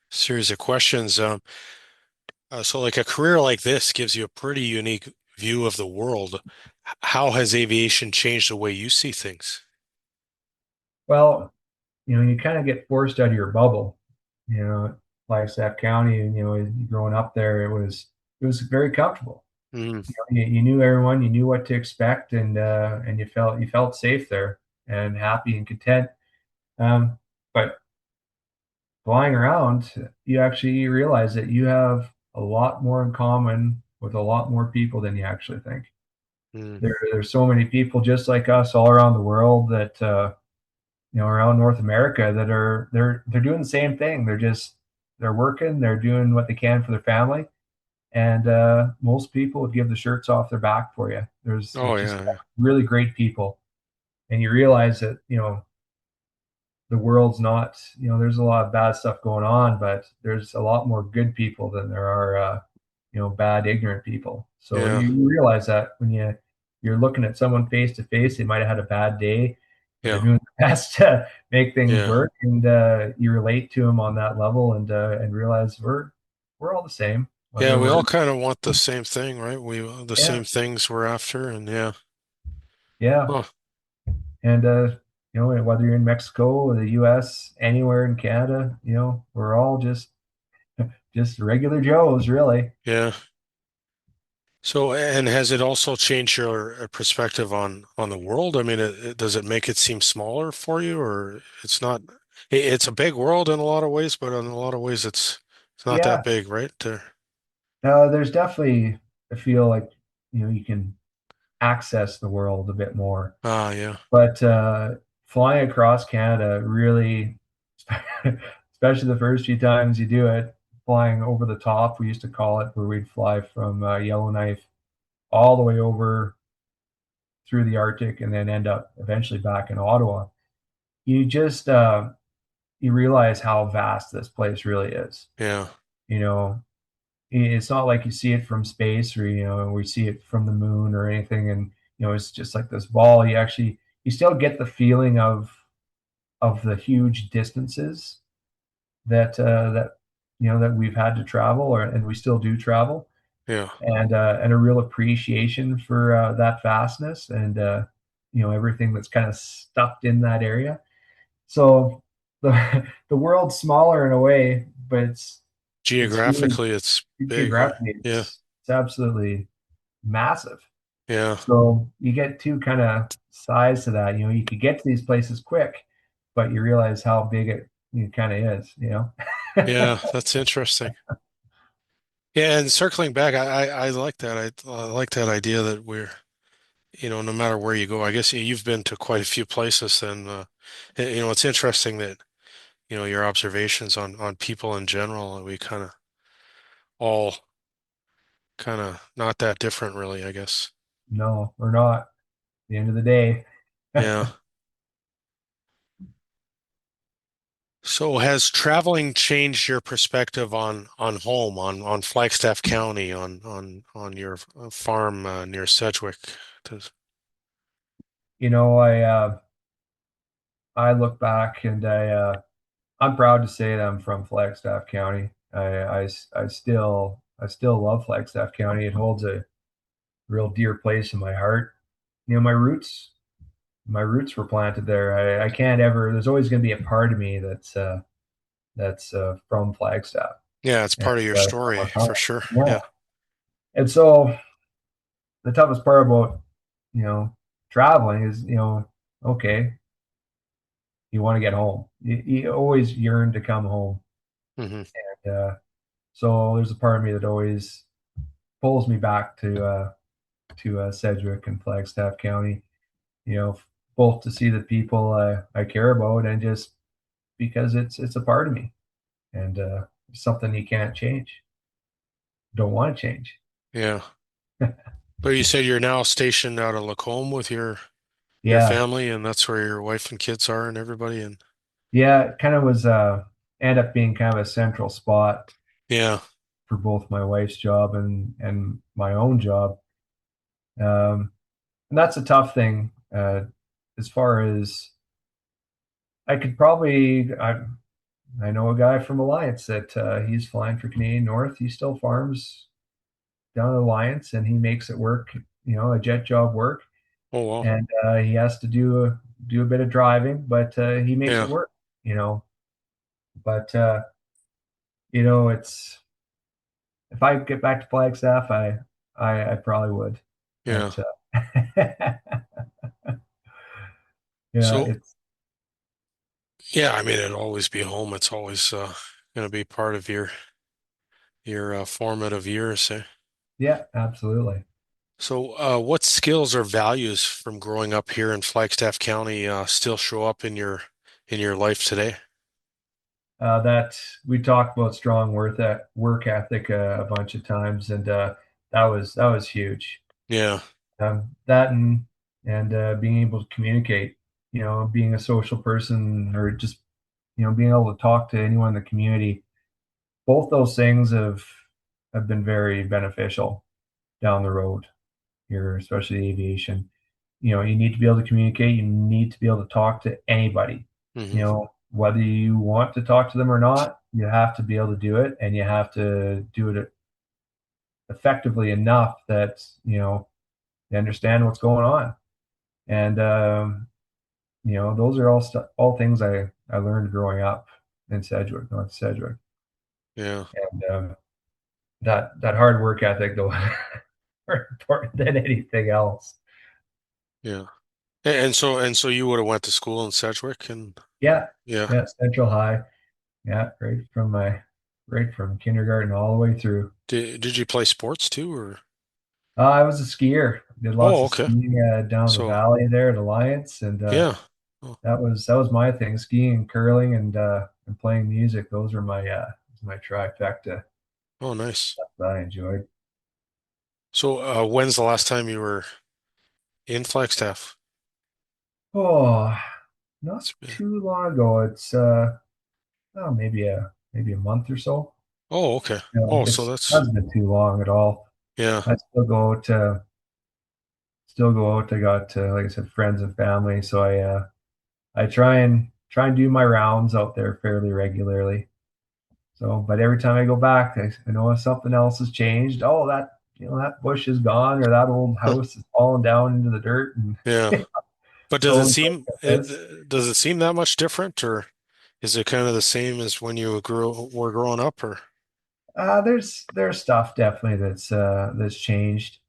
A: series of questions. So like a career like this gives you a pretty unique view of the world. How has aviation changed the way you see things?
B: Well, you kind of get forced out of your bubble. Flagstaff County, and growing up there, it was very comfortable.
A: Mm,
B: You knew everyone, you knew what to expect, and you felt safe there and happy and content. But flying around, you actually realize that you have a lot more in common with a lot more people than you actually think.
A: mm.
B: There's so many people just like us all around the world that around North America that they're doing the same thing. They're working, they're doing what they can for their family, and most people would give the shirts off their back for you. There's
A: Oh
B: just
A: yeah,
B: really great people, and you realize that the world's not, there's a lot of bad stuff going on, but there's a lot more good people than there are, bad, ignorant people. So
A: yeah,
B: you realize that when you're looking at someone face to face, they might have had a bad day, but they're
A: yeah,
B: doing their best to make things
A: yeah,
B: work, and you relate to them on that level, and realize we're all the same,
A: yeah.
B: whether
A: We
B: we're
A: all kind of want the same thing, right? We the
B: yeah,
A: same things we're after, and yeah.
B: yeah,
A: Oh,
B: and whether you're in Mexico or the U.S., anywhere in Canada, we're all just regular Joes, really.
A: yeah. So, and has it also changed your perspective on the world? I mean, does it make it seem smaller for you, or it's not? It's a big world in a lot of ways, but in a lot of ways, it's not that
B: Yeah,
A: big, right?
B: there's definitely, I feel like you can access the world a bit more,
A: Ah, yeah,
B: but flying across Canada really. especially the first few times you do it, flying over the top, we used to call it, where we'd fly from Yellowknife all the way over through the Arctic and then end up eventually back in Ottawa. You just you realize how vast this place really is.
A: Yeah.
B: You know, it's not like you see it from space or we see it from the moon or anything, and it's just like this ball. You still get the feeling of the huge distances that we've had to travel, and we still do travel,
A: Yeah.
B: and a real appreciation for that vastness and everything that's kind of stuffed in that area. So the world's smaller in a way, but it's really
A: Geographically, it's big, huh?
B: geographically
A: Yeah.
B: it's absolutely massive.
A: Yeah.
B: So you get two kind of sides to that. You could get to these places quick, but you realize how big it kind of is.
A: Yeah. That's interesting. Yeah. And circling back, I like that. I like that idea that no matter where you go, I guess you've been to quite a few places then, it's interesting that, your observations on people in general, we all kind of not that different really, I guess.
B: No, we're not. At the end of the day,
A: Yeah. So has traveling changed your perspective on home, on Flagstaff County, on your farm near Sedgewick? Does-
B: I look back and I'm proud to say that I'm from Flagstaff County. I still love Flagstaff County. It holds a real dear place in my heart. My roots were planted there. I can't ever. There's always going to be a part of me that's from Flagstaff.
A: Yeah, it's
B: And
A: part of your
B: it's
A: story
B: almost home.
A: for sure.
B: Yeah.
A: Yeah.
B: And so the toughest part about you know traveling is okay, you want to get home. You always yearn to come home.
A: Hmm.
B: And so there's a part of me that always pulls me back to Sedgwick and Flagstaff County. Both to see the people I care about, and just because it's a part of me, and something you can't change, don't want to change.
A: Yeah. But you said you're now stationed out of Lacombe with your
B: Yeah,
A: family, and that's where your wife and kids are and everybody. And
B: yeah, it kind of was end up being kind of a central spot
A: yeah.
B: for both my wife's job and my own job. And that's a tough thing, as far as I could probably. I know a guy from Alliance that he's flying for Canadian North. He still farms down at Alliance, and he makes it work. A jet job work,
A: Oh well.
B: and he has to do a bit of driving, but he makes it
A: Yeah.
B: work. You know, but it's if I get back to Flagstaff, I probably would.
A: Yeah.
B: But yeah,
A: So
B: it's
A: yeah, I mean it'll always be home. It's always going to be part of your formative years. Eh?
B: yeah, absolutely.
A: So, what skills or values from growing up here in Flagstaff County still show up in your life today?
B: That we talked about strong work ethic a bunch of times, and that was huge.
A: Yeah.
B: That and being able to communicate, being a social person, or just being able to talk to anyone in the community. Both those things have been very beneficial down the road here, especially aviation. You need to be able to communicate. You need to be able to talk to anybody.
A: Hmm.
B: Whether you want to talk to them or not, you have to be able to do it, and you have to do it effectively enough that you understand what's going on. And those are all things I learned growing up in Sedgwick, North Sedgwick,
A: Yeah.
B: and that hard work ethic, though, more important than anything else.
A: Yeah. And so you would have went to school in Sedgwick and
B: Yeah,
A: yeah.
B: yeah, Central High. Yeah, right from kindergarten all the way through.
A: Did you play sports too or?
B: I was a skier. Did lots
A: Oh,
B: of
A: okay.
B: skiing down the
A: So
B: valley there at Alliance, and
A: yeah. Oh,
B: that was my thing. Skiing, curling, and playing music. Those were my trifecta
A: oh, nice.
B: that I enjoyed.
A: So, when's the last time you were in Flagstaff?
B: Oh, not
A: It's been-
B: too long ago. It's oh, maybe a month or so.
A: Oh, okay.
B: You know,
A: Oh, so
B: it's
A: that's,
B: hasn't been too long at all.
A: yeah.
B: I still go out. I got like I said, friends and family, so I try and do my rounds out there fairly regularly. So, but every time I go back, I know if something else has changed. Oh, that bush is gone, or that old
A: Huh.
B: house is fallen down into the dirt, and
A: Yeah. But
B: so and so it is.
A: does it seem that much different, or is it kind of the same as when you were growing up, or?
B: There's stuff definitely that's changed.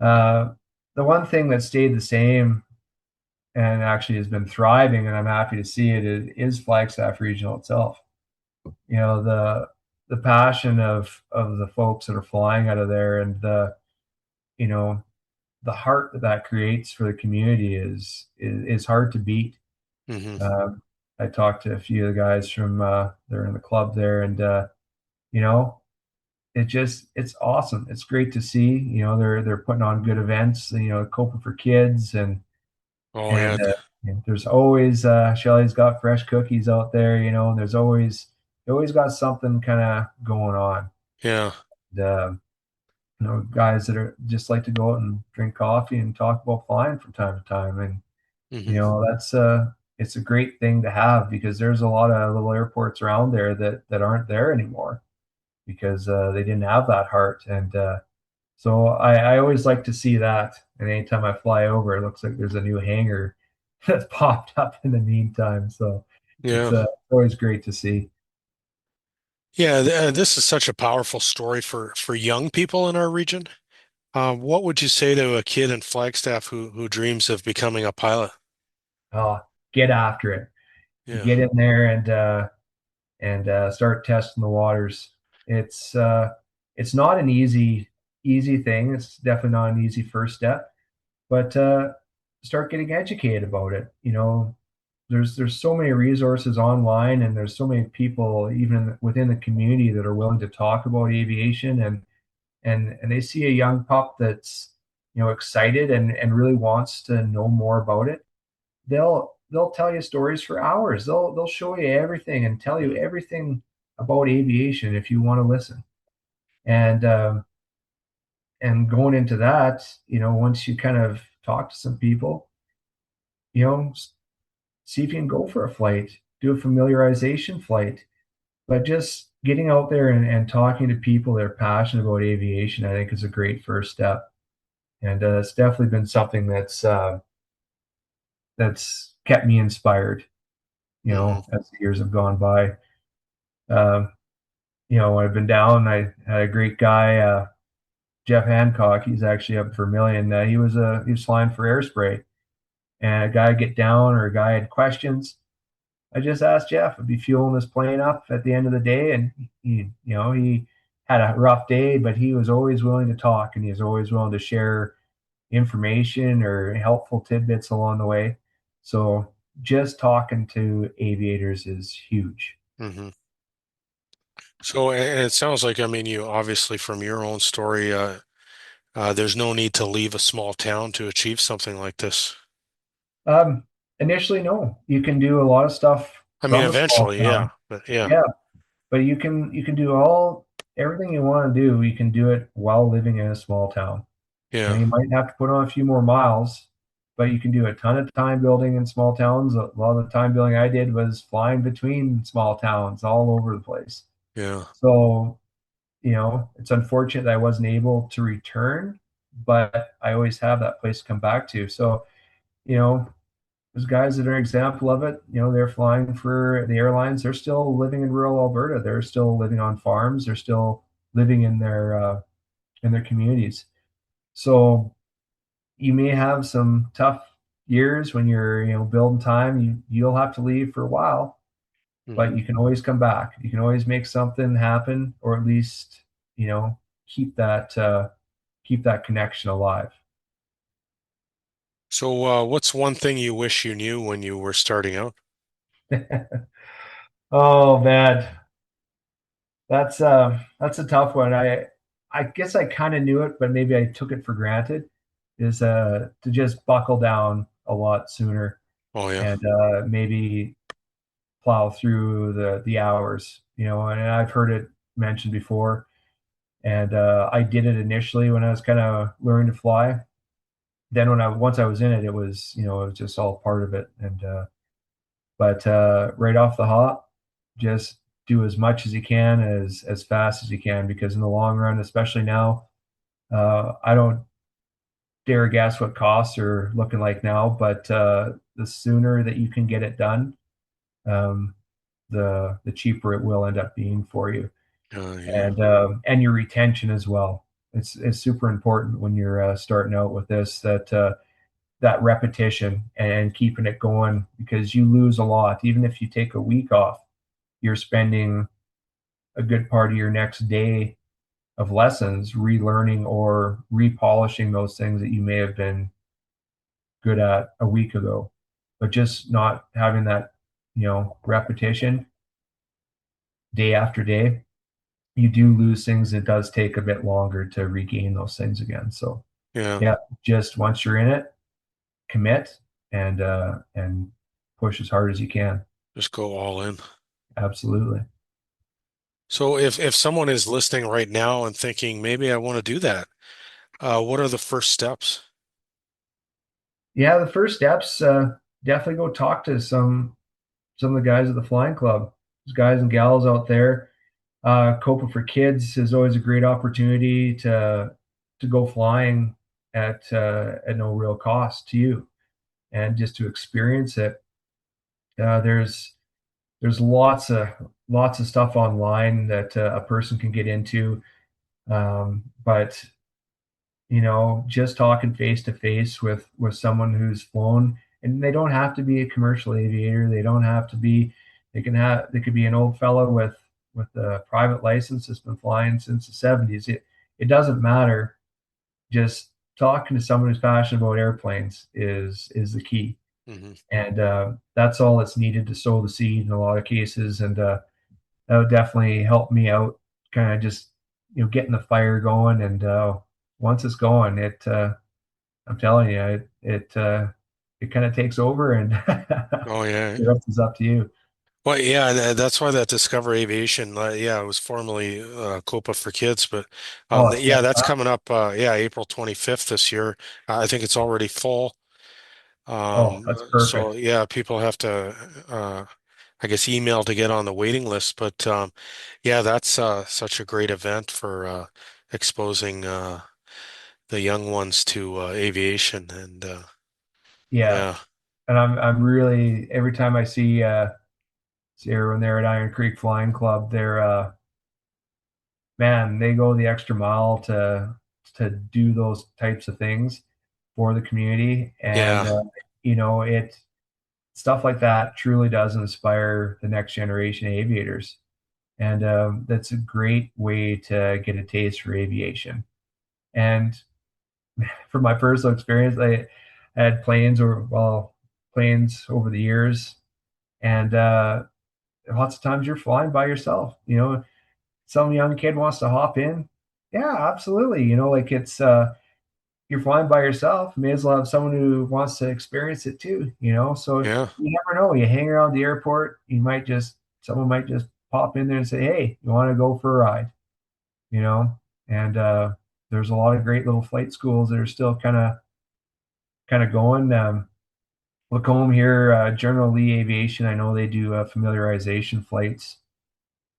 B: Uh, the one thing that stayed the same and actually has been thriving, and I'm happy to see it, is Flagstaff Regional itself. You know, the passion of the folks that are flying out of there, and you know the heart that that creates for the community is hard to beat.
A: Hmm.
B: Um, I talked to a few of the guys from they're in the club there, and you know it's awesome. It's great to see. You know, they're putting on good events. You know, Copa for Kids,
A: Oh,
B: and
A: yeah.
B: there's always Shelly's got fresh cookies out there. You know, and there's always they always got something kind of going on.
A: Yeah.
B: And, guys that are just like to go out and drink coffee and talk about flying from time to time, and
A: Hmm.
B: that's it's a great thing to have because there's a lot of little airports around there that aren't there anymore because they didn't have that heart. And so I always like to see that. And anytime I fly over, it looks like there's a new hangar that's popped up in the meantime. So
A: Yeah.
B: it's always great to see.
A: Yeah. This is such a powerful story for young people in our region. What would you say to a kid in Flagstaff who dreams of becoming a pilot?
B: Get after it.
A: Yeah.
B: Get in there and start testing the waters. It's not an easy thing. It's definitely not an easy first step, but start getting educated about it. You know, there's so many resources online, and there's so many people even within the community that are willing to talk about aviation, and they see a young pup that's excited and really wants to know more about it. They'll tell you stories for hours. They'll show you everything and tell you everything about aviation if you want to listen. And going into that, once you kind of talk to some people, you know, see if you can go for a flight, do a familiarization flight. But just getting out there and talking to people that are passionate about aviation, I think, is a great first step. And it's definitely been something that's kept me inspired,
A: Hmm.
B: as the years have gone by. Um, when I've been down, I had a great guy, Jeff Hancock. He's actually up for Vermilion. He was flying for Airspray, and a guy get down or a guy had questions. I just asked Jeff. I'd be fueling this plane up at the end of the day, and he had a rough day, but he was always willing to talk, and he was always willing to share information or helpful tidbits along the way. So just talking to aviators is huge.
A: Hmm. So, and it sounds like, I mean, you obviously from your own story, there's no need to leave a small town to achieve something like this.
B: Um, Initially, no, you can do a lot of stuff
A: I mean,
B: from a small
A: eventually,
B: town.
A: yeah, but yeah,
B: Yeah, but you can do everything you want to do. You can do it while living in a small town.
A: yeah,
B: You might have to put on a few more miles, but you can do a ton of time building in small towns. A lot of the time building I did was flying between small towns all over the place.
A: yeah.
B: So, it's unfortunate that I wasn't able to return, but I always have that place to come back to. So, you know, there's guys that are an example of it. They're flying for the airlines. They're still living in rural Alberta. They're still living on farms. They're still living in their communities. So you may have some tough years when you're building time. You'll have to leave for a while, but
A: Hmm.
B: you can always come back. You can always make something happen, or at least you know keep that keep that connection alive.
A: So, what's one thing you wish you knew when you were starting out?
B: Oh man, that's a tough one. I guess I kind of knew it, but maybe I took it for granted. Is to just buckle down a lot sooner
A: Oh yeah,
B: and maybe plow through the hours. And I've heard it mentioned before, and I did it initially when I was kind of learning to fly. Then when I once I was in it, it was it was just all part of it, and but right off the hop, just do as much as you can as fast as you can because in the long run, especially now, I don't dare guess what costs are looking like now, but the sooner that you can get it done, um, the cheaper it will end up being for you,
A: yeah,
B: and your retention as well. It's super important when you're starting out with this that repetition and keeping it going because you lose a lot. Even if you take a week off, you're spending a good part of your next day of lessons relearning or repolishing those things that you may have been good at a week ago. But just not having that, repetition day after day, you do lose things. It does take a bit longer to regain those things again. So
A: yeah.
B: yeah, just once you're in it, commit and push as hard as you can.
A: Just go all in.
B: Absolutely.
A: So, if someone is listening right now and thinking maybe I want to do that, what are the first steps?
B: Yeah, the first steps definitely go talk to some of the guys at the flying club. There's guys and gals out there. Copa for Kids is always a great opportunity to go flying at no real cost to you and just to experience it. There's lots of stuff online that a person can get into, but just talking face to face with someone who's flown, and they don't have to be a commercial aviator. They don't have to be. They could be an old fellow with a private license that's been flying since the 70s. It doesn't matter. Just talking to someone who's passionate about airplanes is the key,
A: Hmm.
B: and that's all that's needed to sow the seed in a lot of cases. And that would definitely help me out, kind of just getting the fire going. And once it's going, I'm telling you, it kind of takes over, and
A: Oh yeah.
B: the rest is up to you.
A: Well, yeah, and that's why that Discover Aviation, yeah, it was formerly Copa for Kids, but
B: Oh, it's
A: yeah, that's
B: fantastic.
A: coming up. Yeah, April 25th this year. I think it's already full.
B: Oh, that's
A: So
B: perfect.
A: yeah, people have to, I guess, email to get on the waiting list. But yeah, that's such a great event for exposing the young ones to aviation, and
B: Yeah,
A: yeah,
B: and I'm really every time I see everyone there at Iron Creek Flying Club, they're man, they go the extra mile to do those types of things for the community, and
A: yeah,
B: it stuff like that truly does inspire the next generation of aviators. And that's a great way to get a taste for aviation. And from my personal experience, I had planes over the years, and lots of times you're flying by yourself. Some young kid wants to hop in. Yeah, absolutely. Like you're flying by yourself. May as well have someone who wants to experience it too. So
A: yeah,
B: you never know. You hang around the airport, someone might just pop in there and say, "Hey, you want to go for a ride?" You know, and there's a lot of great little flight schools that are still kind of going. Lacombe here, General Lee Aviation. I know they do familiarization flights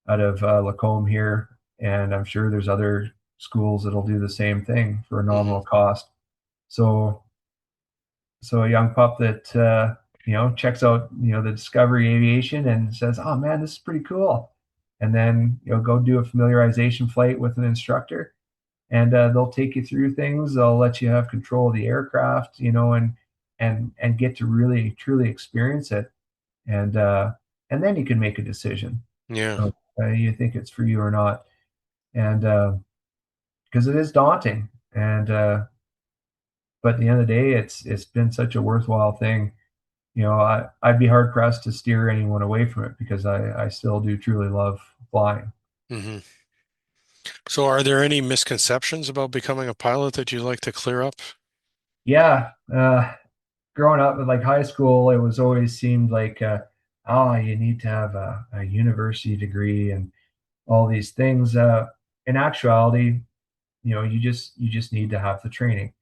B: out of Lacombe here, and I'm sure there's other schools that'll do the same thing for a
A: hmm,
B: nominal cost. So, so a young pup that checks out the Discovery Aviation and says, "Oh man, this is pretty cool," and then go do a familiarization flight with an instructor and they'll take you through things. They'll let you have control of the aircraft, and get to really truly experience it, and then you can make a decision.
A: yeah,
B: You think it's for you or not, and because it is daunting, and but at the end of the day, it's been such a worthwhile thing. I'd be hard pressed to steer anyone away from it because I still do truly love flying.
A: Hmm. So are there any misconceptions about becoming a pilot that you'd like to clear up?
B: Yeah, growing up with like high school, it was always seemed like, oh, you need to have a university degree and all these things. In actuality, you just need to have the training.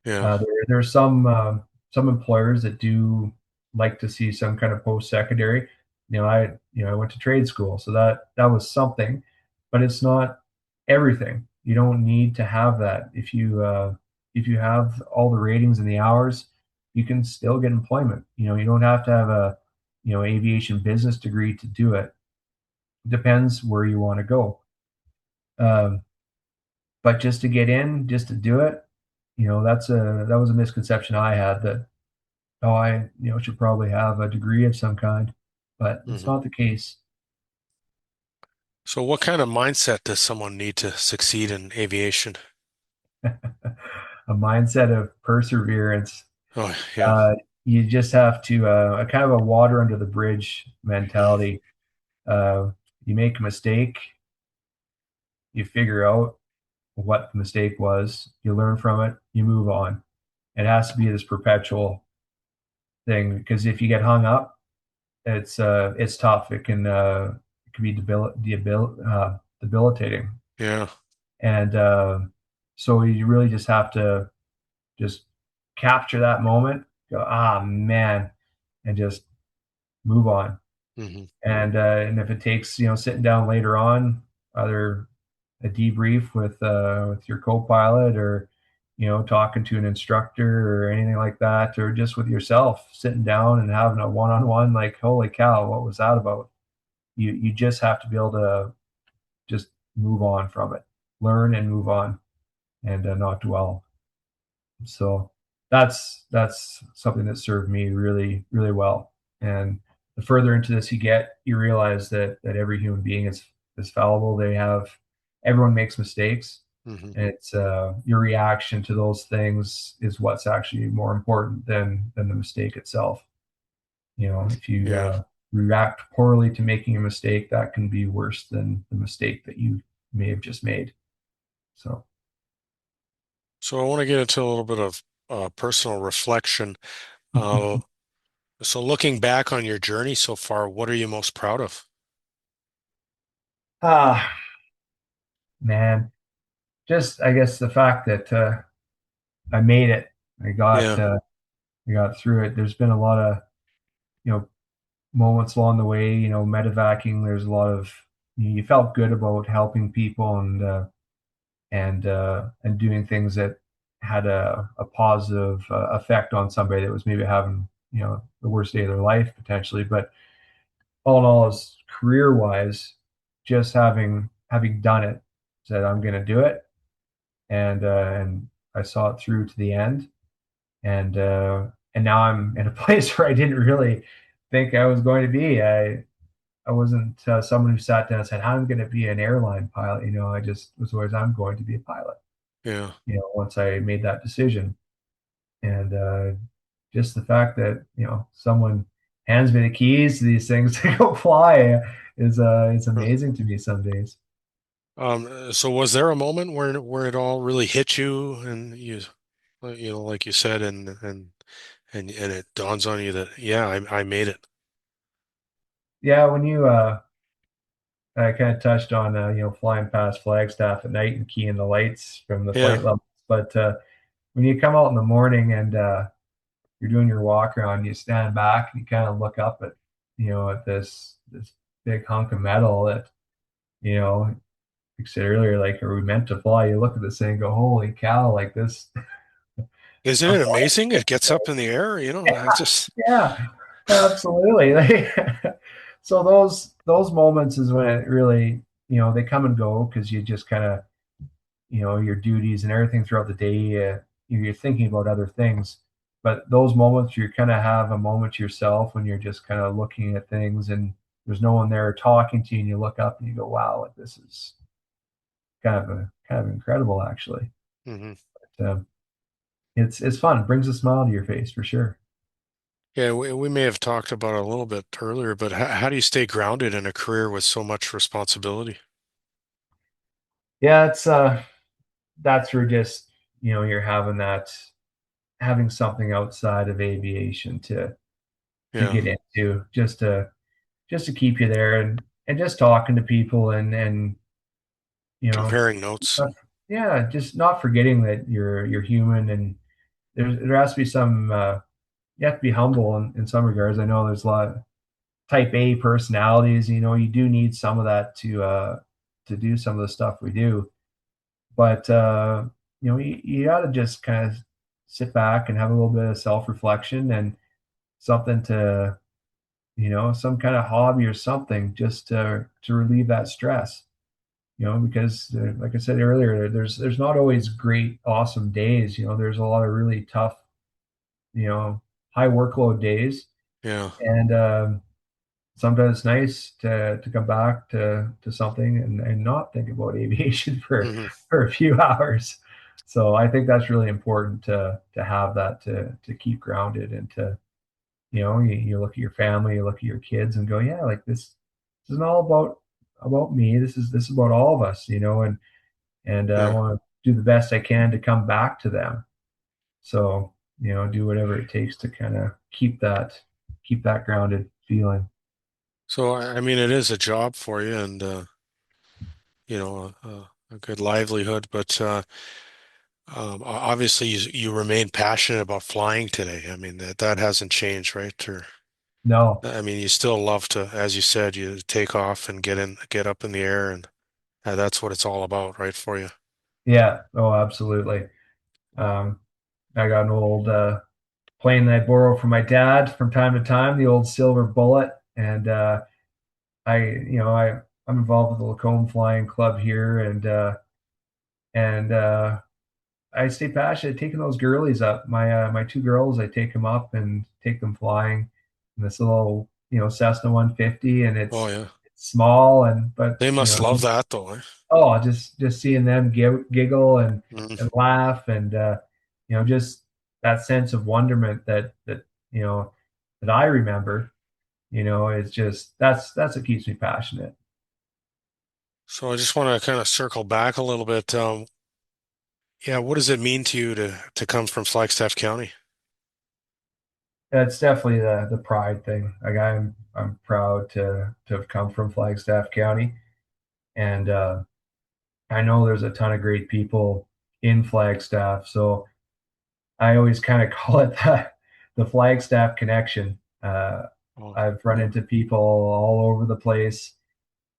A: Yeah.
B: There are some employers that do like to see some kind of post-secondary. I went to trade school, so that was something, but it's not everything. You don't need to have that. If you have all the ratings and the hours, you can still get employment. You don't have to have a aviation business degree to do it. Depends where you want to go. Um, but just to get in, just to do it, that was a misconception I had that, oh, I should probably have a degree of some kind, but it's
A: Hmm.
B: not the case.
A: So what kind of mindset does someone need to succeed in aviation?
B: A mindset of perseverance.
A: Oh, yeah.
B: Uh, you just have to a kind of a water under the bridge
A: Mm,
B: mentality. Uh, you make a mistake, you figure out what the mistake was, you learn from it, you move on. It has to be this perpetual thing because if you get hung up, it's tough. It can be debilitating,
A: yeah.
B: and so you really just have to just capture that moment. Go, ah man, and just move on.
A: Hmm.
B: And if it takes sitting down later on, either a debrief with your co-pilot or talking to an instructor or anything like that, or just with yourself sitting down and having a one-on-one, like holy cow, what was that about? You just have to be able to just move on from it, learn and move on, and not dwell. So that's something that served me really really well. And the further into this you get, you realize that every human being is fallible. Everyone makes mistakes,
A: Hmm.
B: and it's your reaction to those things is what's actually more important than the mistake itself. If you
A: Yeah.
B: react poorly to making a mistake, that can be worse than the mistake that you may have just made. So,
A: So I want to get into a little bit of personal reflection. Uh, so looking back on your journey so far, what are you most proud of?
B: ah, man, just I guess the fact that I made it, I got
A: Yeah.
B: uh, I got through it. There's been a lot of you know moments along the way. Medevacing. There's a lot of you felt good about helping people and doing things that had a positive effect on somebody that was maybe having the worst day of their life potentially. But all in all, as career wise, just having done it, said I'm going to do it, and I saw it through to the end, and now I'm in a place where I didn't really think I was going to be. I wasn't someone who sat down and said I'm going to be an airline pilot. I just was always I'm going to be a pilot.
A: Yeah.
B: Once I made that decision, and just the fact that someone hands me the keys to these things to go fly is
A: Huh.
B: amazing to me some days.
A: So was there a moment where it all really hit you and like you said, and it dawns on you that, yeah, I made it.
B: Yeah, when you I kind of touched on flying past Flagstaff at night and keying the lights from the
A: Yeah.
B: flight levels, but when you come out in the morning and you're doing your walk around, you stand back and you kind of look up at this big hunk of metal that you know like I said earlier, like, are we meant to fly? You look at this thing and go, holy cow, like this.
A: Isn't
B: I'm
A: it
B: flying.
A: amazing? It gets up in the air, I just,
B: Yeah, absolutely. So those moments is when it really, they come and go because you just kind of, your duties and everything throughout the day, you're thinking about other things. But those moments, you kind of have a moment to yourself when you're just kind of looking at things and there's no one there talking to you, and you look up and you go, wow, like this is kind of incredible, actually.
A: hmm.
B: But, it's fun. It brings a smile to your face for sure.
A: Yeah, we may have talked about it a little bit earlier, but how do you stay grounded in a career with so much responsibility?
B: Yeah, it's that's where just you're having something outside of aviation to
A: Yeah,
B: get into, just to keep you there, and just talking to people, and you know
A: comparing notes.
B: uh, yeah, just not forgetting that you're human, and there has to be some you have to be humble in some regards. I know there's a lot of type A personalities. You do need some of that to do some of the stuff we do. But you got to just kind of sit back and have a little bit of self-reflection, and something to some kind of hobby or something, just to relieve that stress. Because like I said earlier, there's not always great, awesome days. There's a lot of really tough, you know, high workload days,
A: Yeah.
B: and sometimes it's nice to come back to something, and not think about aviation for
A: Hmm.
B: for a few hours. So I think that's really important to have that, to keep grounded, and to you look at your family, you look at your kids, and go, yeah, like this isn't all about me. This is about all of us, and I
A: Yeah.
B: want to do the best I can to come back to them. So do whatever it takes to kind of keep that grounded feeling.
A: So I mean, it is a job for you, and a good livelihood, but obviously you remain passionate about flying today. I mean, that hasn't changed, right? Or
B: No.
A: I mean, you still love to, as you said, you take off and get up in the air, and that's what it's all about, right, for you.
B: Yeah. Oh, absolutely. Um, I got an old plane that I borrow from my dad from time to time, the old Silver Bullet, and I'm involved with the Lacombe Flying Club here, and I stay passionate taking those girlies up. My two girls, I take them up and take them flying in this little Cessna 150, and
A: Oh
B: it's
A: yeah,
B: it's small, and but
A: they must love that though, eh?
B: oh, just seeing them giggle and
A: Mhm.
B: laugh, and just that sense of wonderment that you know that I remember, is just that's what keeps me passionate.
A: So I just want to kind of circle back a little bit. Yeah, what does it mean to you to come from Flagstaff County?
B: It's definitely the pride thing. Like, I'm proud to have come from Flagstaff County, and I know there's a ton of great people in Flagstaff, so I always kind of call it the Flagstaff connection.
A: Oh,
B: I've run
A: yeah,
B: into people all over the place.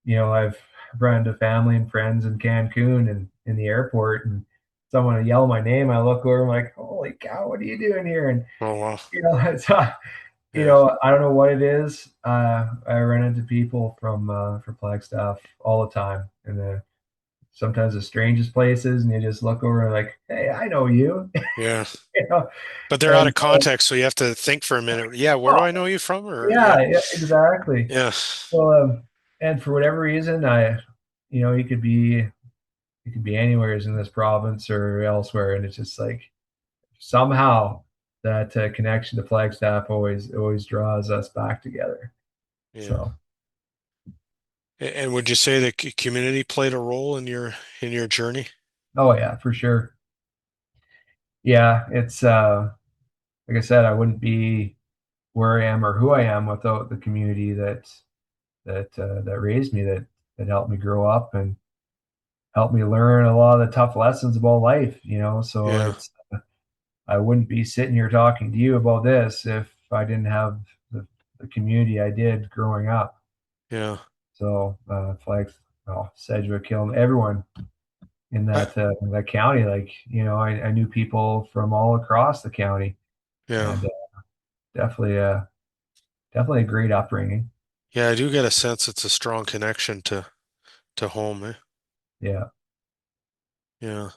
B: I've run into family and friends in Cancun and in the airport, and someone will yell my name. I look over, I'm like, holy cow, what are you doing here? And
A: oh wow,
B: it's
A: yeah,
B: I don't know what it is. I run into people from Flagstaff all the time, and sometimes the strangest places, and you just look over and like, hey, I know you,
A: yeah.
B: you know,
A: But they're out
B: and
A: of context, so you have to think for a minute. Yeah, where do
B: oh,
A: I know you from? Or
B: yeah,
A: yeah,
B: yeah, exactly.
A: yeah,
B: Well, and for whatever reason, you could be anywhere in this province or elsewhere, and it's just like somehow that connection to Flagstaff always draws us back together.
A: yeah.
B: So,
A: And would you say the community played a role in your journey?
B: oh yeah, for sure. Yeah, it's like I said, I wouldn't be where I am or who I am without the community that raised me, that helped me grow up and helped me learn a lot of the tough lessons about life. So
A: Yeah,
B: it's I wouldn't be sitting here talking to you about this if I didn't have the community I did growing up.
A: yeah.
B: So Flags, oh, Sedgewick, Hill, everyone in
A: I,
B: that county, like I knew people from all across the county,
A: yeah,
B: and definitely definitely a great upbringing.
A: yeah. I do get a sense it's a strong connection to home, eh?
B: Yeah.
A: Yeah.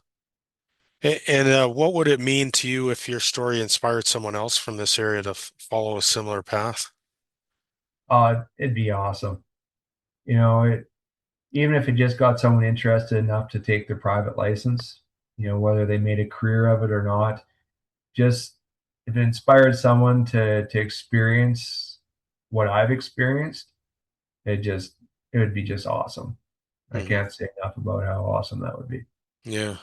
A: And what would it mean to you if your story inspired someone else from this area to follow a similar path?
B: It'd be awesome. Even if it just got someone interested enough to take their private license, whether they made a career of it or not, just if it inspired someone to experience what I've experienced, it would be just awesome. I
A: Hmm.
B: can't say enough about how awesome that would be.
A: Yeah.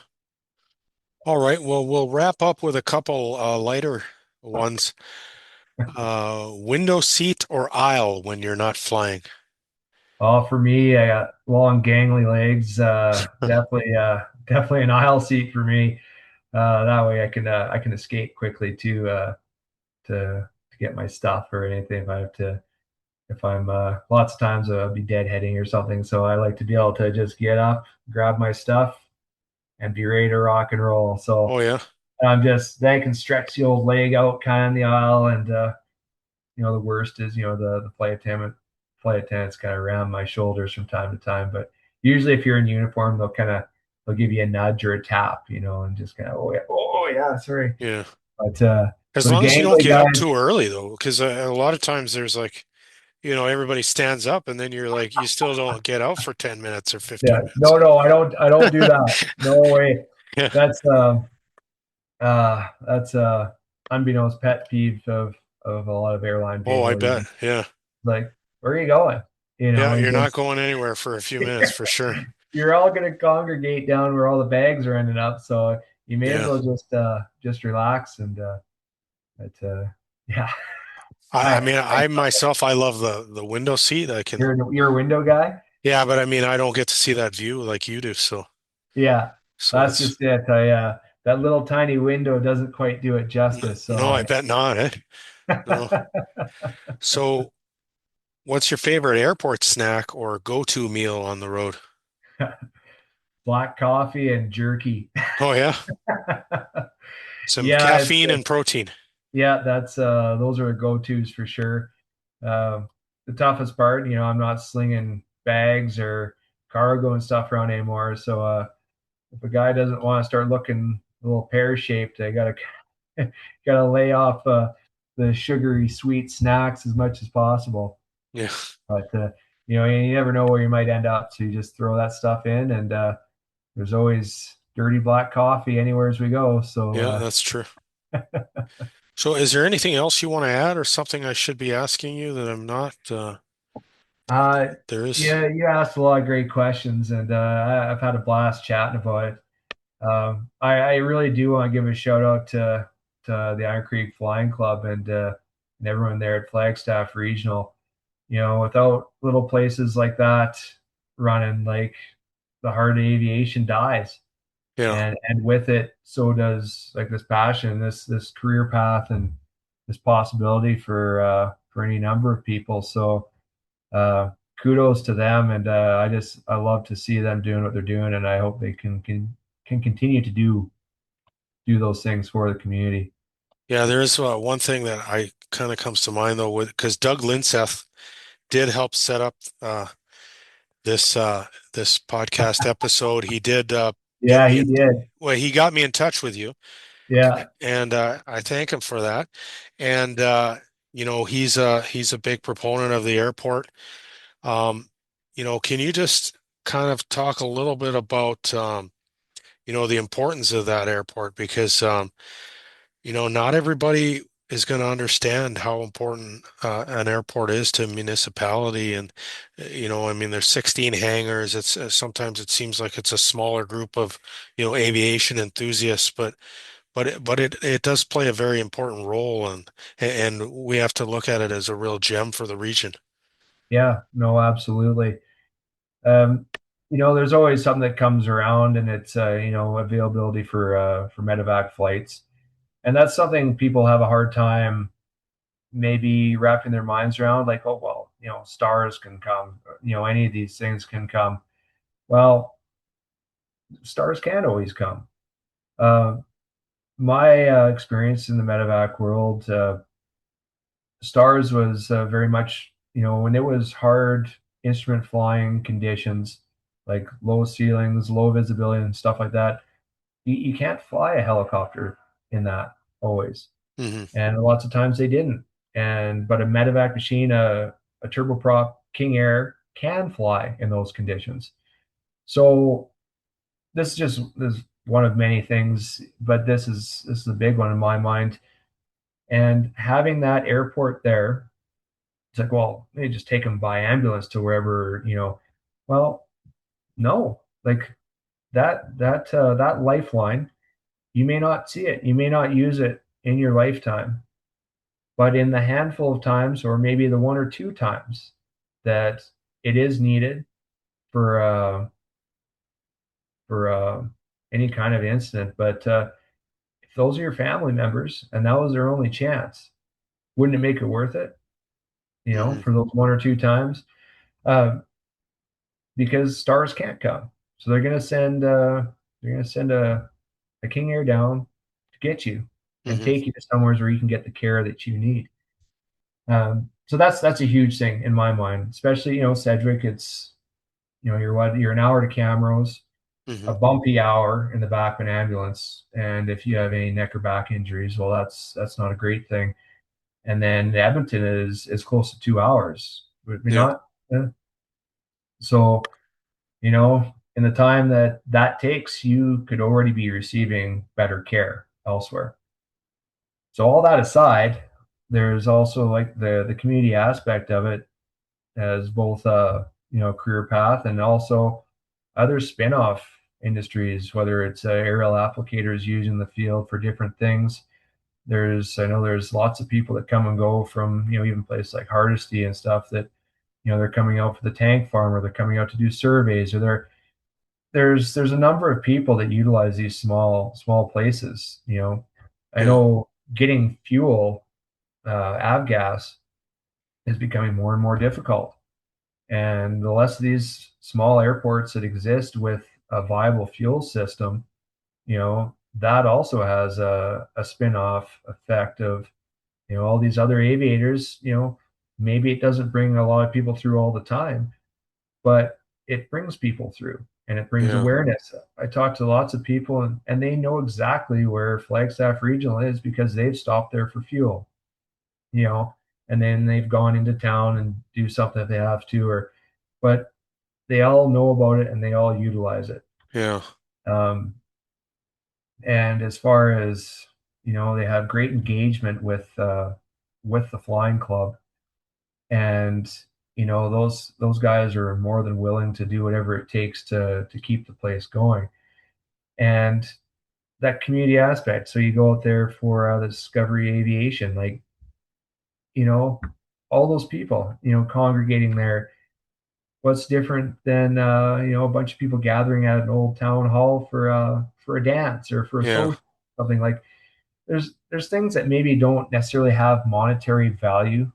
A: All right. Well, we'll wrap up with a couple lighter ones. Window seat or aisle when you're not flying?
B: For me, I got long, gangly legs. Definitely an aisle seat for me. That way I can escape quickly to get my stuff or anything if I have to. If I'm lots of times I'll be deadheading or something, so I like to be able to just get up, grab my stuff, and be ready to rock and roll. So
A: Oh yeah.
B: I'm just then I can stretch the old leg out kind of in the aisle, and the worst is the flight attendants kind of around my shoulders from time to time. But usually, if you're in uniform, they'll give you a nudge or a tap, and just kind of oh yeah, sorry.
A: Yeah.
B: But
A: As
B: so the
A: long as you don't
B: gangly
A: get up
B: guys,
A: too early though, because a lot of times there's like, everybody stands up and then you're like, you still don't get out for 10 minutes or
B: yeah,
A: 15 minutes.
B: no, I don't do that. No way.
A: Yeah.
B: That's that's unbeknownst pet peeve of a lot of airline
A: Oh, I
B: people.
A: bet. Yeah.
B: Like, where are you going?
A: Yeah.
B: You
A: You're not
B: just
A: going anywhere for a few minutes for sure.
B: you're all going to congregate down where all the bags are ending up. So you may as
A: Yeah.
B: well just relax and but yeah,
A: I
B: I,
A: mean,
B: I
A: I myself, I love the window seat. I can,
B: you're a window guy.
A: yeah, but I mean, I don't get to see that view like you do.
B: Yeah,
A: So
B: that's
A: it's,
B: just it. I That little tiny window doesn't quite do it justice. So
A: no, I bet not, eh? No. So what's your favorite airport snack or go-to meal on the road?
B: black coffee and jerky.
A: Oh yeah. Some
B: Yeah,
A: caffeine and protein.
B: yeah, that's those are go-tos for sure. The toughest part, I'm not slinging bags or cargo and stuff around anymore. So if a guy doesn't want to start looking a little pear-shaped, I gotta gotta lay off the sugary sweet snacks as much as possible.
A: Yeah.
B: But you never know where you might end up, so you just throw that stuff in, and there's always dirty black coffee anywhere as we go. So
A: Yeah, that's true. So is there anything else you want to add or something I should be asking you that I'm not?
B: Uh,
A: There is.
B: yeah, you asked a lot of great questions, and I've had a blast chatting about it. I really do want to give a shout out to the Iron Creek Flying Club and everyone there at Flagstaff Regional. Without little places like that running, like the heart of aviation dies,
A: Yeah.
B: and with it, so does like this passion, this career path, and this possibility for any number of people. So uh, kudos to them, and I love to see them doing what they're doing, and I hope they can continue to do those things for the community.
A: Yeah, there is one thing that I kind of comes to mind though, with because Doug Linseth did help set up this podcast episode. He did get
B: Yeah,
A: me
B: he
A: in.
B: did.
A: Well, he got me in touch with you,
B: Yeah,
A: and I thank him for that. And he's a big proponent of the airport. Um, can you just kind of talk a little bit about the importance of that airport because not everybody is going to understand how important an airport is to a municipality. And, I mean, there's 16 hangars. It's sometimes it seems like it's a smaller group of, aviation enthusiasts, but it does play a very important role, and we have to look at it as a real gem for the region.
B: yeah, no, absolutely. Um, there's always something that comes around, and it's availability for medevac flights, and that's something people have a hard time maybe wrapping their minds around. Like, oh well, stars can come, any of these things can come. Well, stars can't always come. Uh, my experience in the medevac world, stars was very much, when it was hard instrument flying conditions, like low ceilings, low visibility, and stuff like that. You can't fly a helicopter in that always,
A: Hmm.
B: and lots of times they didn't. And but a medevac machine, a turboprop King Air, can fly in those conditions. So this one of many things, but this is a big one in my mind. And having that airport there, it's like, well, they just take them by ambulance to wherever, Well, no, like that lifeline, you may not see it, you may not use it in your lifetime, but in the handful of times, or maybe the one or two times that it is needed for any kind of incident. But if those are your family members and that was their only chance, wouldn't it make it worth it?
A: Hmm.
B: For those one or two times, uh, because stars can't come, so they're gonna send a King Air down to get you and
A: Hmm.
B: take you to somewhere where you can get the care that you need. So that's a huge thing in my mind, especially Sedgwick. It's you're an hour to Camrose,
A: Hmm.
B: a bumpy hour in the back of an ambulance, and if you have any neck or back injuries, well, that's not a great thing. And then Edmonton is close to 2 hours. Would be
A: Yeah.
B: not. So in the time that that takes, you could already be receiving better care elsewhere. So all that aside, there's also like the community aspect of it as both a career path and also other spin-off industries, whether it's aerial applicators using the field for different things. I know there's lots of people that come and go from even places like Hardisty and stuff that they're coming out for the tank farm, or they're coming out to do surveys, or there's a number of people that utilize these small places. I
A: Yeah.
B: know getting fuel, avgas, is becoming more and more difficult. And the less of these small airports that exist with a viable fuel system, that also has a spin-off effect of, all these other aviators, maybe it doesn't bring a lot of people through all the time, but it brings people through and it brings
A: Yeah.
B: awareness. I talk to lots of people, and they know exactly where Flagstaff Regional is because they've stopped there for fuel, you know, and then they've gone into town and do something if they have to, but they all know about it and they all utilize it.
A: Yeah.
B: Um, and as far as, they have great engagement with the flying club, and those guys are more than willing to do whatever it takes to keep the place going. And that community aspect. So you go out there for the Discovery Aviation, like you know, all those people, congregating there. What's different than a bunch of people gathering at an old town hall for a dance or for a
A: Yeah.
B: social, something like. There's things that maybe don't necessarily have monetary value,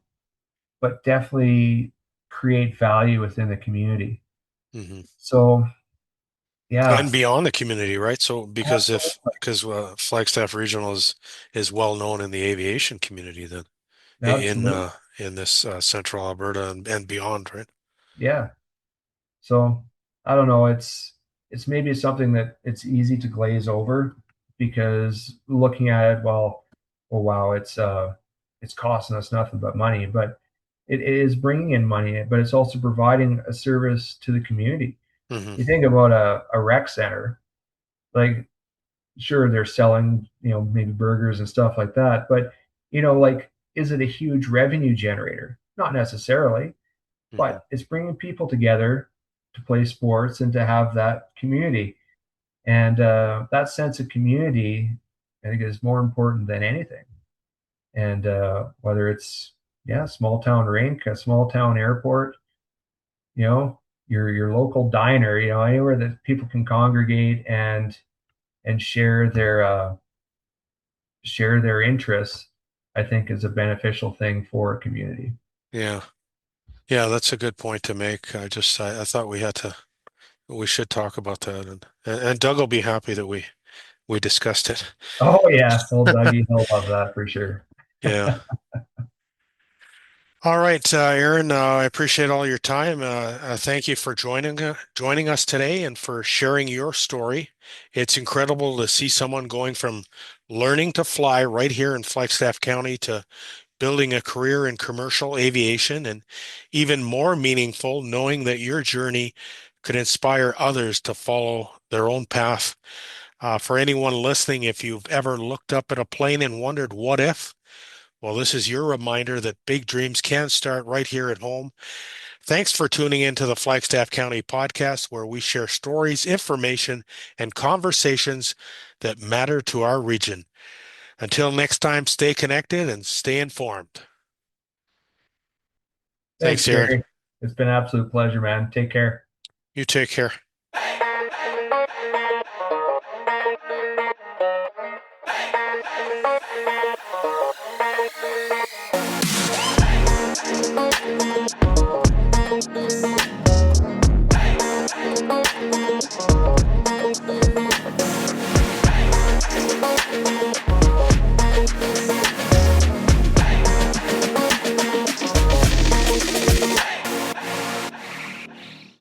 B: but definitely create value within the community.
A: Hmm.
B: So yeah,
A: And beyond the community, right? So
B: absolutely,
A: because Flagstaff Regional is well known in the aviation community then in
B: absolutely,
A: in this central Alberta and beyond, right?
B: yeah. So I don't know. It's maybe something that it's easy to glaze over because looking at it, well, oh wow, it's costing us nothing but money, but it is bringing in money, but it's also providing a service to the community.
A: Hmm.
B: You think about a rec center, like sure they're selling, maybe burgers and stuff like that, but like is it a huge revenue generator? Not necessarily,
A: Hmm.
B: but it's bringing people together to play sports and to have that community. And that sense of community, I think, is more important than anything. And whether it's, yeah, small town rink, a small town airport, your local diner, anywhere that people can congregate and share their interests, I think is a beneficial thing for a community.
A: Yeah. Yeah, that's a good point to make. I thought we should talk about that and Doug will be happy that we discussed it.
B: Oh yeah, old Dougie, he'll love that for sure.
A: Yeah. All right, Aaron, I appreciate all your time. Thank you for joining us today and for sharing your story. It's incredible to see someone going from learning to fly right here in Flagstaff County to building a career in commercial aviation, and even more meaningful, knowing that your journey could inspire others to follow their own path. For anyone listening, if you've ever looked up at a plane and wondered what if, well, this is your reminder that big dreams can start right here at home. Thanks for tuning in to the Flagstaff County podcast, where we share stories, information, and conversations that matter to our region. Until next time, stay connected and stay informed.
B: Thanks,
A: Thanks, Aaron.
B: Cary. It's been an absolute pleasure, man. Take care.
A: You take care.